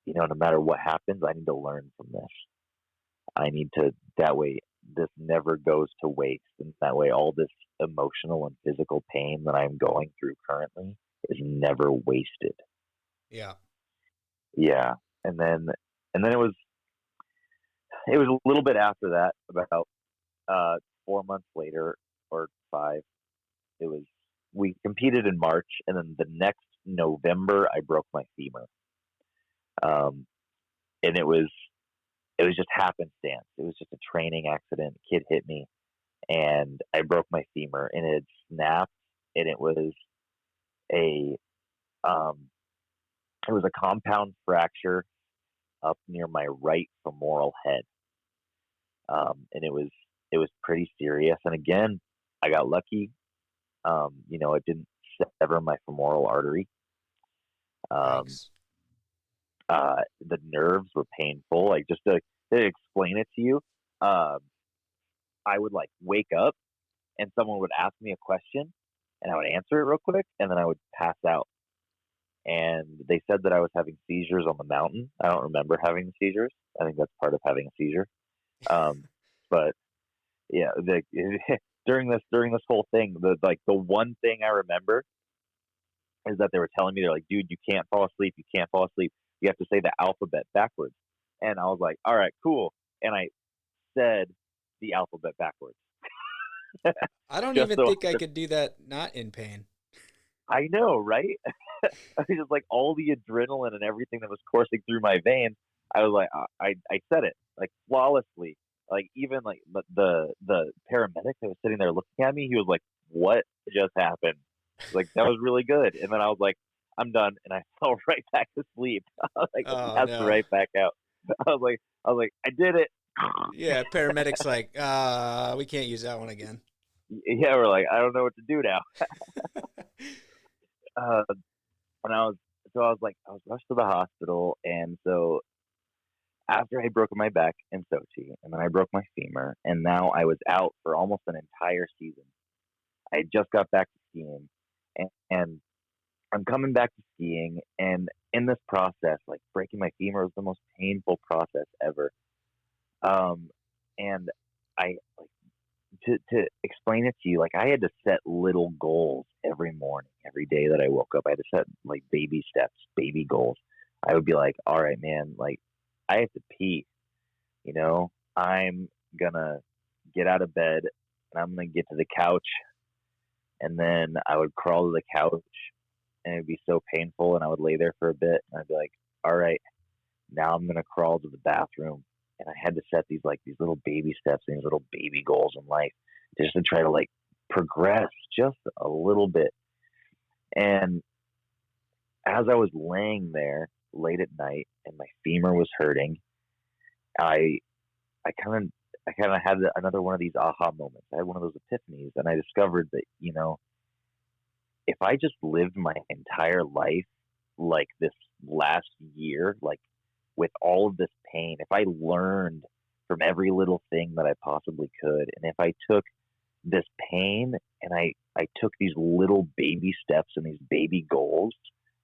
no matter what happens, I need to learn from this. I need to, that way this never goes to waste, and that way all this emotional and physical pain that I'm going through currently is never wasted. Yeah. Yeah, and then it was a little bit after that, about 4 months later, or 5. It was We competed in March, and then the next November I broke my femur. Um, and it was just happenstance. It was just a training accident. A kid hit me, and I broke my femur, and it had snapped, and a um, it was a compound fracture up near my right femoral head, and it was pretty serious. And again, I got lucky. It didn't sever my femoral artery. Um, Yikes. the nerves were painful. Like, just to explain it to you, uh, I would like wake up and someone would ask me a question, and I would answer it real quick, and then I would pass out. And they said that I was having seizures on the mountain. I don't remember having the seizures. I think that's part of having a seizure. Um, but yeah, during this whole thing, the one thing I remember is that they were telling me, they're like, dude, you can't fall asleep. You can't fall asleep. You have to say the alphabet backwards. And I was like, all right, cool. And I said the alphabet backwards. I don't Just even so think I could do that not in pain. I know, right? I was just like, all the adrenaline and everything that was coursing through my veins. I was like, I said it like flawlessly. Like, even like the paramedic that was sitting there looking at me, he was like, "What just happened?" Like, that was really good. And then I was like, "I'm done," and I fell right back to sleep. I was like, Oh passed no. right back out. I was like, I did it. Yeah, paramedics like, we can't use that one again. Yeah, we're like, I don't know what to do now. Uh, and I was like, I was rushed to the hospital, and so after I broke my back in Sochi, and then I broke my femur, and now I was out for almost an entire season. I had just got back to skiing, and I'm coming back to skiing, and in this process, like, breaking my femur was the most painful process ever. Um, and I like to explain it to you, like, I had to set little goals every morning, every day that I woke up. I had to set like baby steps, baby goals. I would be like, all right, man, like, I have to pee, I'm gonna get out of bed, and I'm gonna get to the couch, and then I would crawl to the couch, and it'd be so painful, and I would lay there for a bit, and I'd be like, all right, now I'm gonna crawl to the bathroom. And I had to set these little baby steps and these little baby goals in life, just to try to like progress just a little bit. And as I was laying there late at night and my femur was hurting, I I kind of I kind of had another one of these aha moments. I had one of those epiphanies, and I discovered that, if I just lived my entire life like this last year, like, with all of this pain, if I learned from every little thing that I possibly could, and if I took this pain and I took these little baby steps and these baby goals,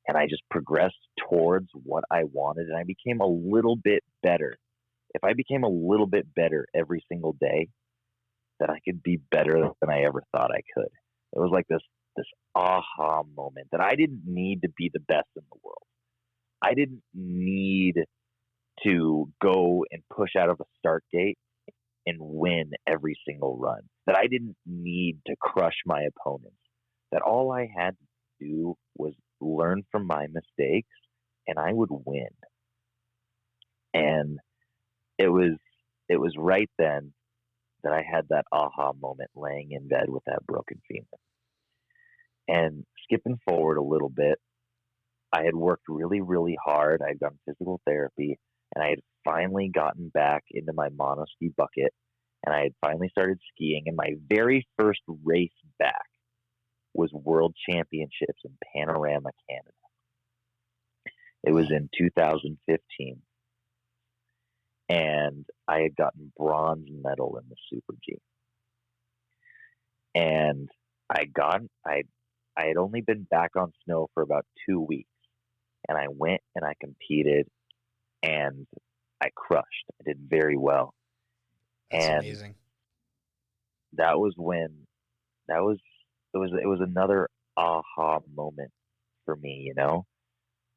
and I just progressed towards what I wanted, and I became a little bit better. If I became a little bit better every single day, then I could be better than I ever thought I could. It was like this aha moment that I didn't need to be the best in the world. I didn't need to go and push out of a start gate and win every single run. That I didn't need to crush my opponents. That all I had to do was learn from my mistakes, and I would win. And it was right then that I had that aha moment, laying in bed with that broken femur. And skipping forward a little bit, I had worked really, really hard. I had done physical therapy, and I had finally gotten back into my monoski bucket, and I had finally started skiing. And my very first race back was World Championships in Panorama, Canada. It was in 2015, and I had gotten bronze medal in the Super G. And I had only been back on snow for about 2 weeks, and I went and I competed, and I crushed. I did very well. That's And amazing. that was when that was it was another aha moment for me.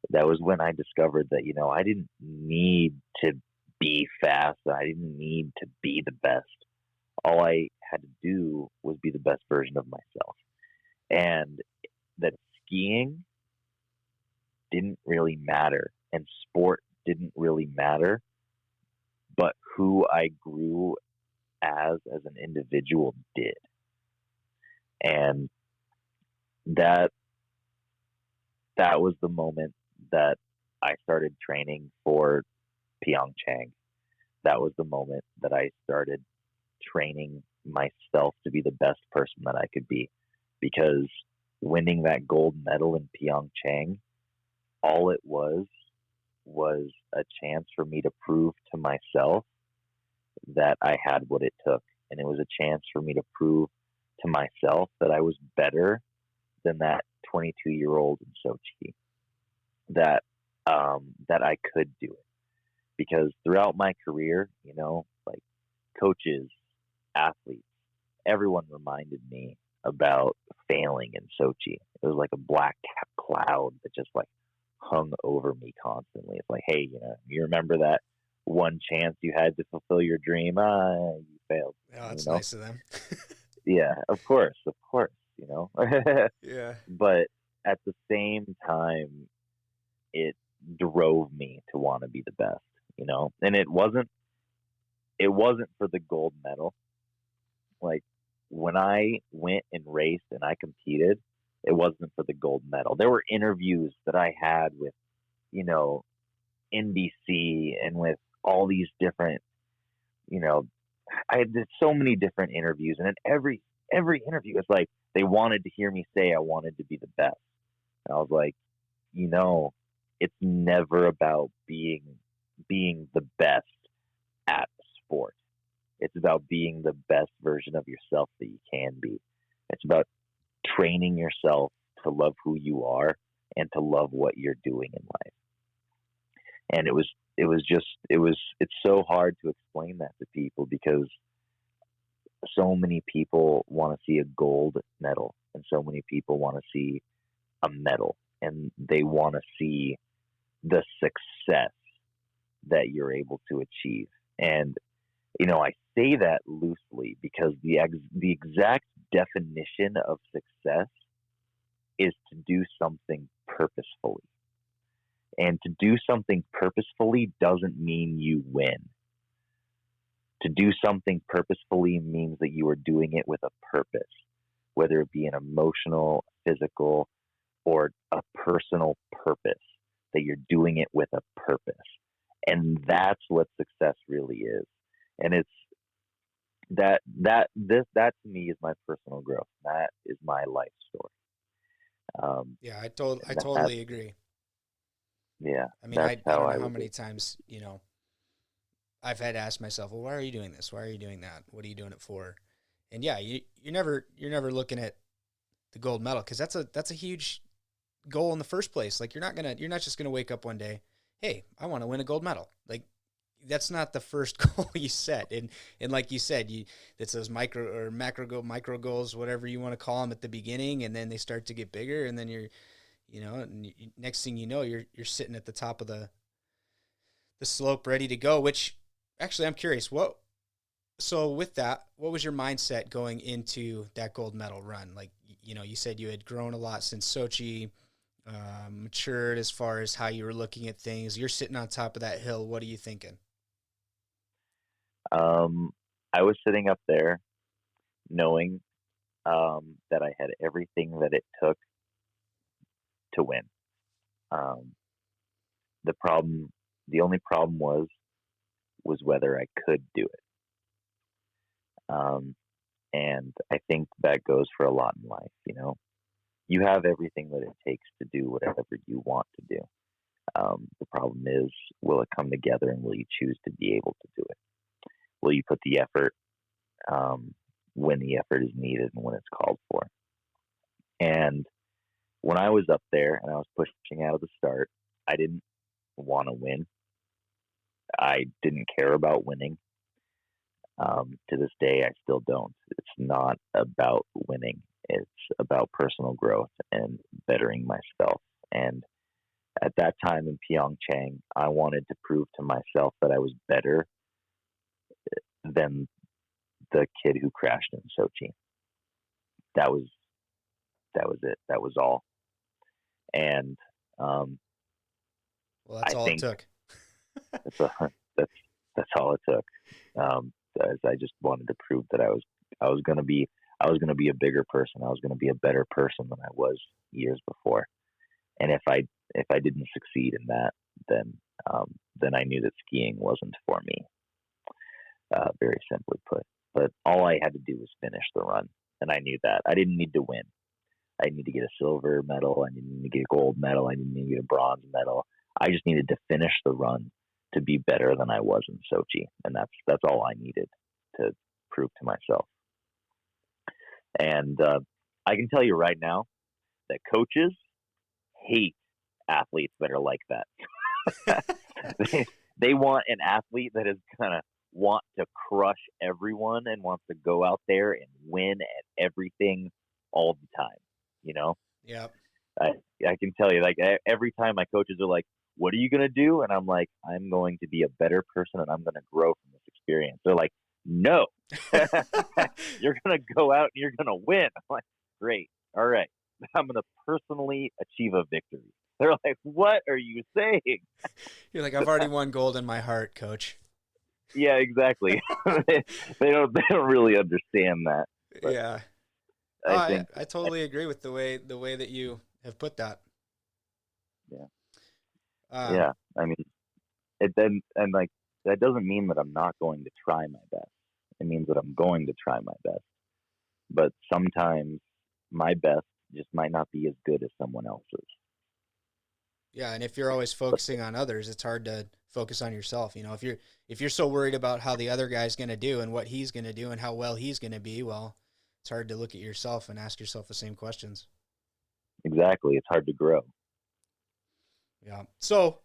That was when I discovered that, I didn't need to be fast. I didn't need to be the best. All I had to do was be the best version of myself. And that skiing didn't really matter, and sport didn't really matter, but who I grew as an individual did. And that that was the moment that I started training for Pyeongchang. That was the moment that I started training myself to be the best person that I could be. Because winning that gold medal in Pyeongchang, all it was a chance for me to prove to myself that I had what it took. And it was a chance for me to prove to myself that I was better than that 22-year-old in Sochi, that that I could do it. Because throughout my career, like coaches, athletes, everyone reminded me about failing in Sochi. It was like a black cloud that just like hung over me constantly. It's like, hey, you remember that one chance you had to fulfill your dream? You failed. Oh, that's nice of them. Yeah, of course. Yeah. But at the same time, it drove me to want to be the best, and it wasn't for the gold medal. Like when I went and raced and I competed, it wasn't for the gold medal. There were interviews that I had with, NBC and with all these different, I did so many different interviews, and in every interview, it's like they wanted to hear me say I wanted to be the best. And I was like, it's never about being the best at sport. It's about being the best version of yourself that you can be. It's about training yourself to love who you are and to love what you're doing in life. And it's so hard to explain that to people, because so many people want to see a gold medal and so many people want to see a medal, and they want to see the success that you're able to achieve. And I say that loosely because the exact definition of success is to do something purposefully. And to do something purposefully doesn't mean you win. To do something purposefully means that you are doing it with a purpose, whether it be an emotional, physical, or a personal purpose, that you're doing it with a purpose. And that's what success really is. And it's that to me is my personal growth. That is my life story. Yeah, I totally agree. Yeah. I mean, I don't know how many times, I've had to ask myself, well, why are you doing this? Why are you doing that? What are you doing it for? And yeah, you're never looking at the gold medal, because that's a huge goal in the first place. Like you're not just gonna wake up one day, hey, I want to win a gold medal. Like that's not the first goal you set. And like you said, it's those micro or micro goals, whatever you want to call them at the beginning, and then they start to get bigger, and then next thing you know, you're sitting at the top of the slope ready to go. Which actually, I'm curious, so with that, what was your mindset going into that gold medal run? Like, you said you had grown a lot since Sochi, matured as far as how you were looking at things. You're sitting on top of that hill. What are you thinking? I was sitting up there knowing that I had everything that it took to win. The only problem was whether I could do it. And I think that goes for a lot in life. You have everything that it takes to do whatever you want to do. The problem is, will it come together, and will you choose to be able to do it? Will you put the effort when the effort is needed and when it's called for? And when I was up there and I was pushing out of the start, I didn't want to win. I didn't care about winning. To this day, I still don't. It's not about winning. It's about personal growth and bettering myself. And at that time in Pyeongchang, I wanted to prove to myself that I was better than the kid who crashed in Sochi. That was it. That was all. And well, that's all it took. that's all it took. as I just wanted to prove that I was going to be a bigger person. I was going to be a better person than I was years before. And if I didn't succeed in that, then I knew that skiing wasn't for me. Very simply put. But all I had to do was finish the run, and I knew that I didn't need to win. I didn't need to get a silver medal. I didn't need to get a gold medal. I didn't need to get a bronze medal. I just needed to finish the run to be better than I was in Sochi, and that's all I needed to prove to myself. And I can tell you right now that coaches hate athletes that are like that. they want an athlete that is kind of want to crush everyone and wants to go out there and win at everything all the time. You know? Yeah. I can tell you, like, every time my coaches are like, "What are you gonna do?" And I'm like, "I'm going to be a better person, and I'm gonna grow from this experience." They're like, "No, you're gonna go out and you're gonna win." I'm like, "Great, all right, I'm gonna personally achieve a victory." They're like, "What are you saying?" You're like, "I've already won gold in my heart, coach." Yeah, exactly. they don't really understand that. Yeah. I totally agree with the way that you have put that. Yeah. Yeah. I mean, like, that doesn't mean that I'm not going to try my best. It means that I'm going to try my best. But sometimes my best just might not be as good as someone else's. Yeah, and if you're always focusing on others, it's hard to focus on yourself. You know, if you're so worried about how the other guy's going to do and what he's going to do and how well he's going to be, well, it's hard to look at yourself and ask yourself the same questions. Exactly. It's hard to grow. Yeah. So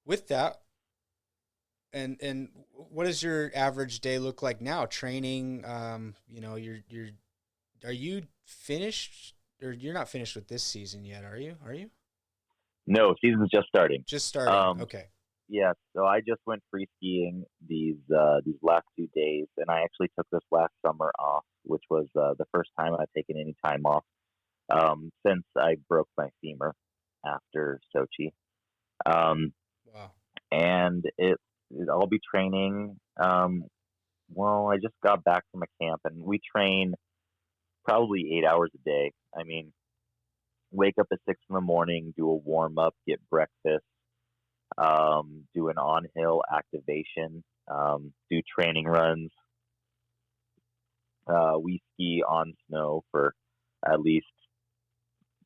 with that, and what does your average day look like now? Training, you know, are you finished, or you're not finished with this season yet? Are you? No, season's just starting. Just starting. Okay. Yeah, so I just went free skiing these last 2 days, and I actually took this last summer off, which was the first time I've taken any time off since I broke my femur after Sochi. Wow. And I'll be training. Well, I just got back from a camp, and we train probably 8 hours a day. I mean, wake up at 6 in the morning, do a warm up, get breakfast. Do an on-hill activation, do training runs. We ski on snow for at least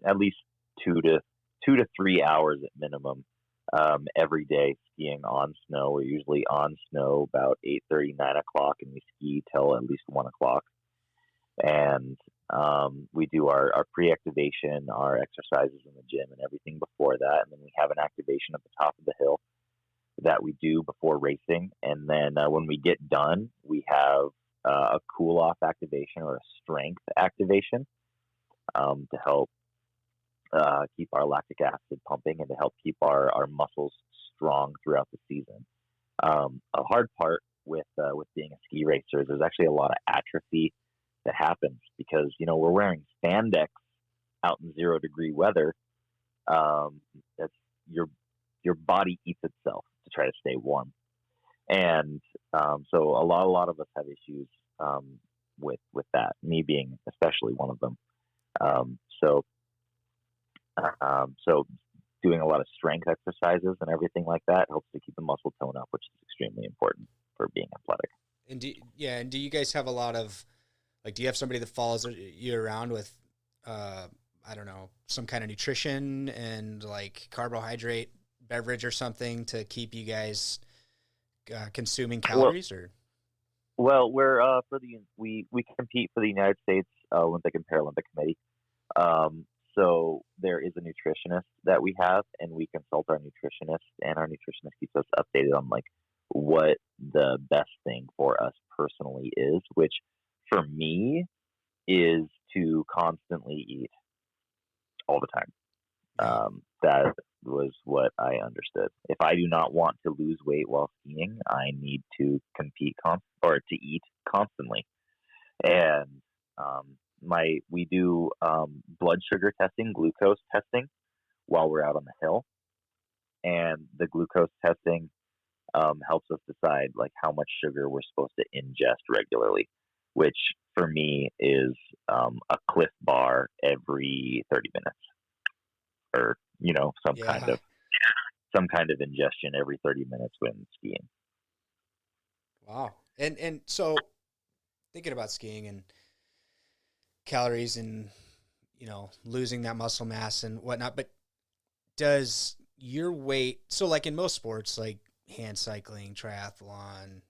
2 to 3 hours at minimum every day, skiing on snow. We're usually on snow about 8:30, 9 o'clock, and we ski till at least 1 o'clock. And we do our pre-activation, our exercises in the gym and everything before that. And then we have an activation at the top of the hill that we do before racing. And then when we get done, we have a cool-off activation or a strength activation to help keep our lactic acid pumping and to help keep our muscles strong throughout the season. A hard part with being a ski racer is there's actually a lot of atrophy that happens because, you know, we're wearing spandex out in 0-degree weather. That's your body eats itself to try to stay warm. And so a lot of us have issues with that, me being especially one of them. So doing a lot of strength exercises and everything like that helps to keep the muscle tone up, which is extremely important for being athletic. And do you guys have a lot of, like, do you have somebody that follows you around with, I don't know, some kind of nutrition and like carbohydrate beverage or something to keep you guys consuming calories? Well, we're we compete for the United States Olympic and Paralympic Committee. So there is a nutritionist that we have, and we consult our nutritionist, and our nutritionist keeps us updated on like what the best thing for us personally is, which for me is to constantly eat all the time. That was what I understood. If I do not want to lose weight while skiing, I need to to eat constantly. And we do blood sugar testing, glucose testing while we're out on the hill. And the glucose testing helps us decide like how much sugar we're supposed to ingest regularly, which for me is a Cliff Bar every 30 minutes, or Yeah. some kind of ingestion every 30 minutes when skiing. Wow. And so thinking about skiing and calories and losing that muscle mass and whatnot, but does your weight, so like in most sports like hand cycling, triathlon,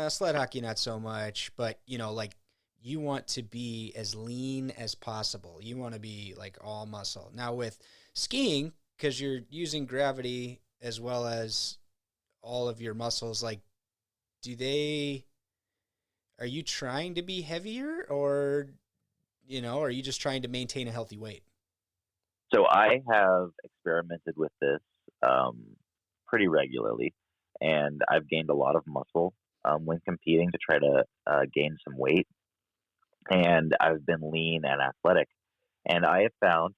sled hockey not so much, but like you want to be as lean as possible, you want to be like all muscle. Now with skiing, because you're using gravity as well as all of your muscles, like do they are you trying to be heavier, or are you just trying to maintain a healthy weight? So I have experimented with this um, pretty regularly, and I've gained a lot of muscle when competing to try to gain some weight. And I've been lean and athletic, and I have found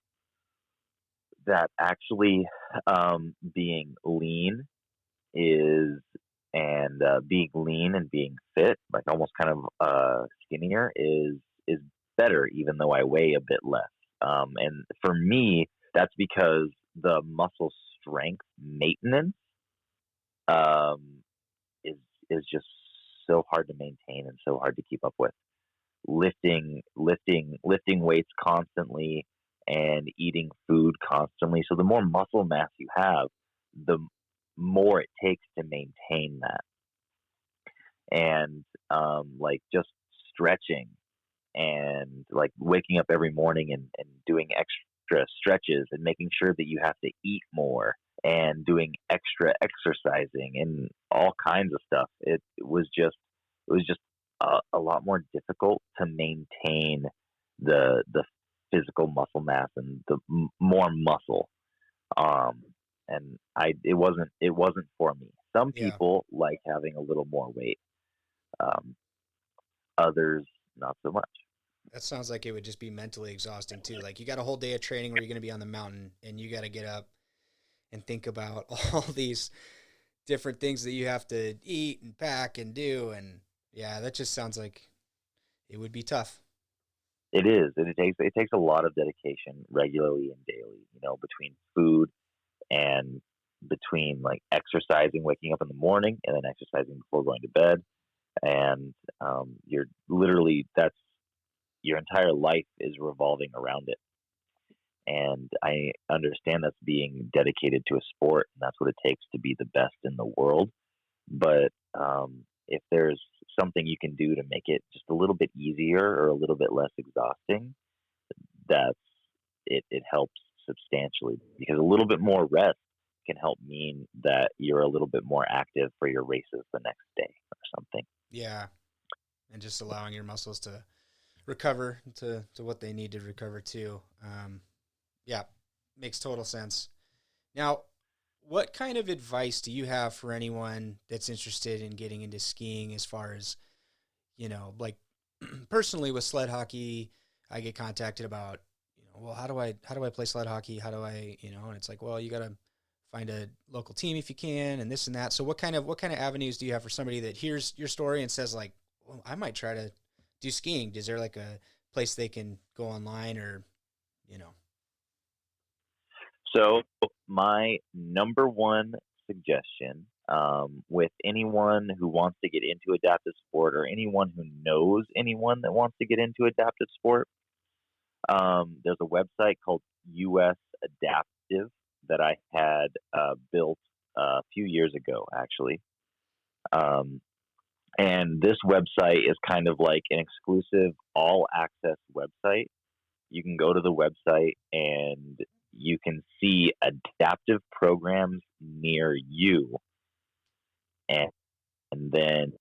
that actually being lean is being lean and being fit, like almost kind of skinnier, is better, even though I weigh a bit less. And for me, that's because the muscle strength maintenance um, is is just so hard to maintain and so hard to keep up with. Lifting weights constantly and eating food constantly. So the more muscle mass you have, the more it takes to maintain that. And like just stretching and like waking up every morning and doing extra stretches and making sure that you have to eat more and doing extra exercising and all kinds of stuff. It was just a lot more difficult to maintain the physical muscle mass and the more muscle. Um, and it wasn't for me. Some Yeah. people like having a little more weight. Um, Others not so much. That sounds like it would just be mentally exhausting too. Like you got a whole day of training where you're going to be on the mountain and you got to get up and think about all these different things that you have to eat and pack and do. And yeah, that just sounds like it would be tough. It is. It takes a lot of dedication regularly and daily. Between food and between like exercising, waking up in the morning, and then exercising before going to bed. And you're literally that's your entire life is revolving around it. And I understand that's being dedicated to a sport, and that's what it takes to be the best in the world. But if there's something you can do to make it just a little bit easier or a little bit less exhausting, that's it helps substantially, because a little bit more rest can help mean that you're a little bit more active for your races the next day or something. Yeah. And just allowing your muscles to recover to what they need to recover to. Yeah, makes total sense. Now, what kind of advice do you have for anyone that's interested in getting into skiing as far as, like personally with sled hockey, I get contacted about, well, how do I play sled hockey? How do I, and it's like, well, you got to find a local team if you can and this and that. So what kind of avenues do you have for somebody that hears your story and says like, well, I might try to do skiing? Is there like a place they can go online or, you know? So my number one suggestion, with anyone who wants to get into adaptive sport or anyone who knows anyone that wants to get into adaptive sport, there's a website called US Adaptive that I had built a few years ago, actually. Um, and this website is kind of like an exclusive all access website. You can go to the website and you can see adaptive programs near you, and, and then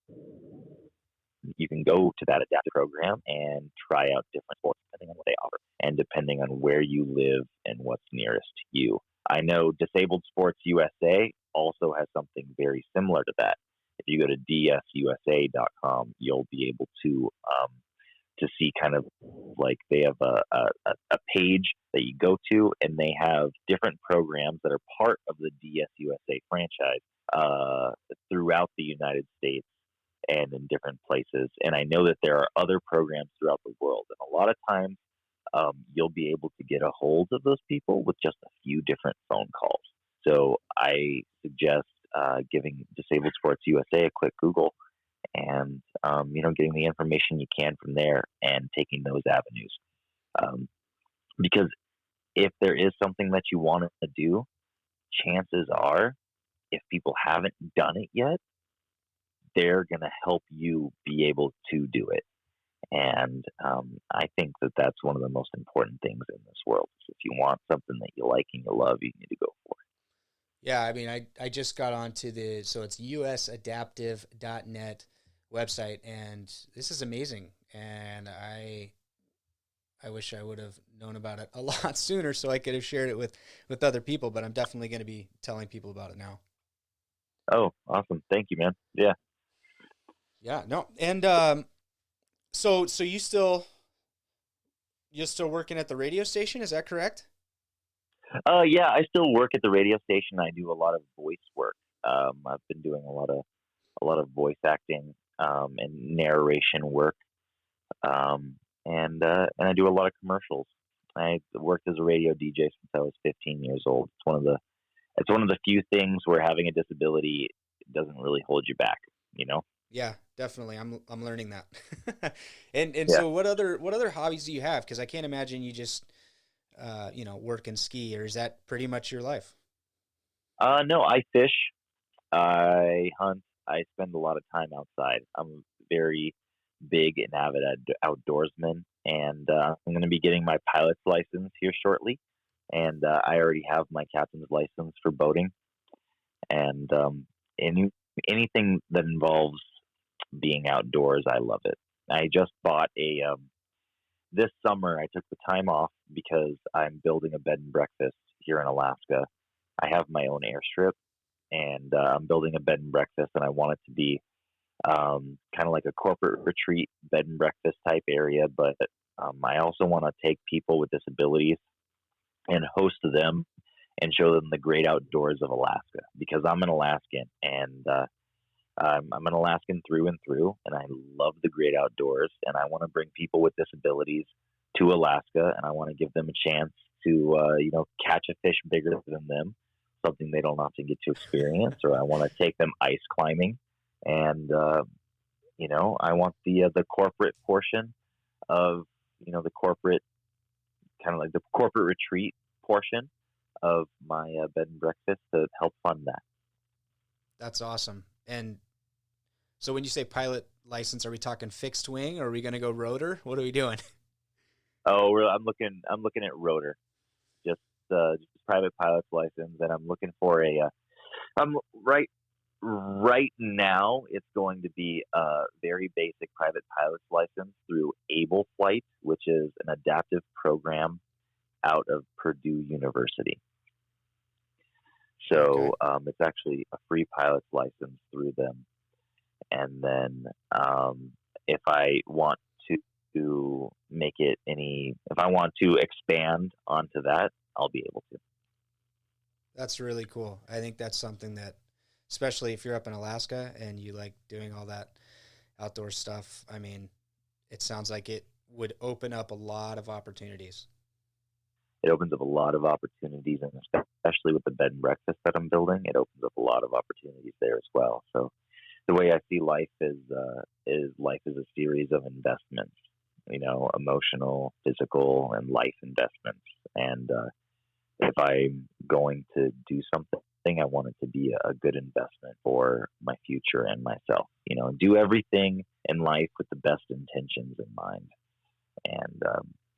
you can go to that adaptive program and try out different sports depending on what they offer and depending on where you live and what's nearest to you. I know Disabled Sports USA also has something very similar to that. If you go to dsusa.com, you'll be able to see kind of like they have a page that you go to, and they have different programs that are part of the DSUSA franchise uh, throughout the United States and in different places. And I know that there are other programs throughout the world. And a lot of times, you'll be able to get a hold of those people with just a few different phone calls. So I suggest giving Disabled Sports USA a quick Google and, getting the information you can from there and taking those avenues. Um, because if there is something that you want to do, chances are, if people haven't done it yet, they're going to help you be able to do it. And I think that that's one of the most important things in this world. If you want something that you like and you love, you need to go for it. Yeah, I mean, I just got onto so it's usadaptive.net website, and this is amazing. And I wish I would have known about it a lot sooner so I could have shared it with other people, but I'm definitely going to be telling people about it now. Oh, awesome. Thank you, man. Yeah. Yeah, no. And so you're still working at the radio station, is that correct? Yeah, I still work at the radio station. I do a lot of voice work. I've been doing a lot of voice acting and narration work. And I do a lot of commercials. I worked as a radio DJ since I was 15 years old. It's one of the few things where having a disability doesn't really hold you back, you know? Yeah, definitely. I'm learning that. And Yeah. so what other hobbies do you have? Because I can't imagine you just work and ski, or is that pretty much your life? No, I fish, I hunt, I spend a lot of time outside. I'm very big and avid outdoorsman, and I'm going to be getting my pilot's license here shortly. And I already have my captain's license for boating. And anything that involves being outdoors, I love it. I just bought this summer. I took the time off because I'm building a bed and breakfast here in Alaska. I have my own airstrip, and I'm building a bed and breakfast, and I want it to be kind of like a corporate retreat bed and breakfast type area. But I also want to take people with disabilities and host them and show them the great outdoors of Alaska, because I'm an Alaskan, and I'm an Alaskan through and through, and I love the great outdoors, and I want to bring people with disabilities to Alaska, and I want to give them a chance to, catch a fish bigger than them, something they don't often get to experience, or I want to take them ice climbing, and, I want the corporate portion of, the corporate, kind of like the corporate retreat portion of my bed and breakfast to help fund that. That's awesome. And so when you say pilot license, are we talking fixed wing, or are we going to go rotor? What are we doing? Oh, I'm looking at rotor, just private pilot's license, and I'm looking for I'm right now. It's going to be a very basic private pilot's license through Able Flight, which is an adaptive program out of Purdue University. So it's actually a free pilot's license through them. And then if I want to if I want to expand onto that, I'll be able to. That's really cool. I think that's something that, especially if you're up in Alaska and you like doing all that outdoor stuff, I mean, it sounds like it would open up a lot of opportunities. It opens up a lot of opportunities, and especially with the bed and breakfast that I'm building, it opens up a lot of opportunities there as well. So the way I see life is life is a series of investments, emotional, physical, and life investments. And if I'm going to do something, I want it to be a good investment for my future and myself. Do everything in life with the best intentions in mind,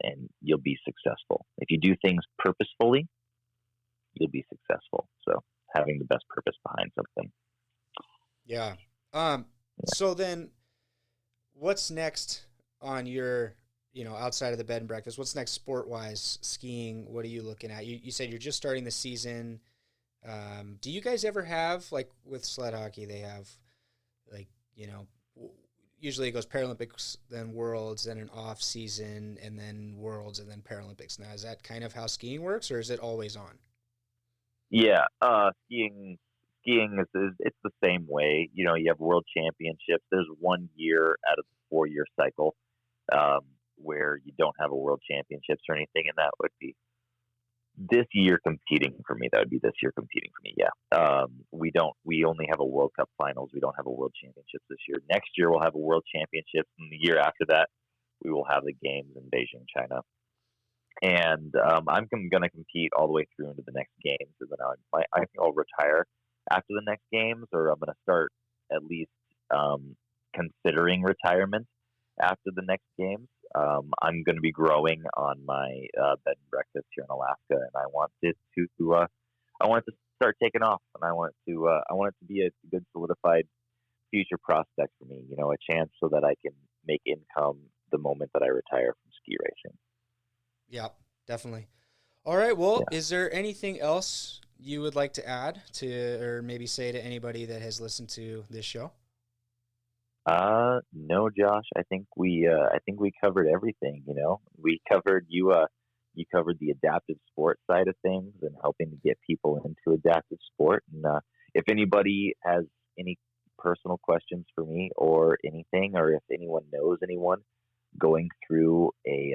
and you'll be successful. If you do things purposefully, you'll be successful. So having the best purpose behind something. Yeah. So then what's next on your, outside of the bed and breakfast, what's next sport-wise, skiing? What are you looking at? You said you're just starting the season. Do you guys ever have, like with sled hockey, they have usually it goes Paralympics, then Worlds, then an off season, and then Worlds, and then Paralympics. Now, is that kind of how skiing works, or is it always on? Yeah, skiing skiing is it's the same way. You know, you have world championships. There's 1 year out of the 4-year cycle where you don't have a world championships or anything, and that would be this year competing for me. That would be this year competing for me. Yeah. We only have a World Cup finals. We don't have a world championships this year. Next year we'll have a world championship, and the year after that we will have the games in Beijing, China. And I'm going to compete all the way through into the next games, and then I think I'll retire after the next games, or I'm going to start at least considering retirement after the next games. I'm going to be growing on my bed and breakfast here in Alaska, and I want it to start taking off, and I want it to be a good solidified future prospect for me. You know, a chance so that I can make income the moment that I retire from ski racing. Yeah, definitely. All right. Well, Yeah. Is there anything else you would like to add to, or maybe say to anybody that has listened to this show? No, Josh. I think we covered everything. You know, we covered you covered the adaptive sport side of things and helping to get people into adaptive sport. And if anybody has any personal questions for me or anything, or if anyone knows anyone going through a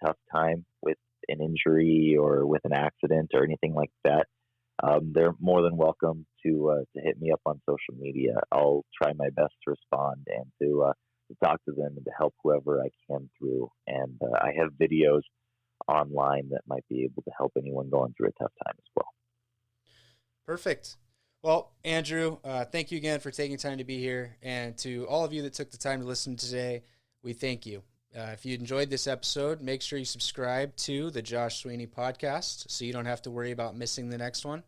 tough time with an injury or with an accident or anything like that, they're more than welcome to hit me up on social media. I'll try my best to respond and to talk to them and to help whoever I can through. And I have videos online that might be able to help anyone going through a tough time as well. Perfect. Well, Andrew, thank you again for taking time to be here. And to all of you that took the time to listen today, we thank you. If you enjoyed this episode, make sure you subscribe to the Josh Sweeney podcast so you don't have to worry about missing the next one.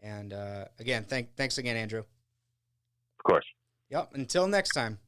And again, thanks again, Andrew. Of course. Yep. Until next time.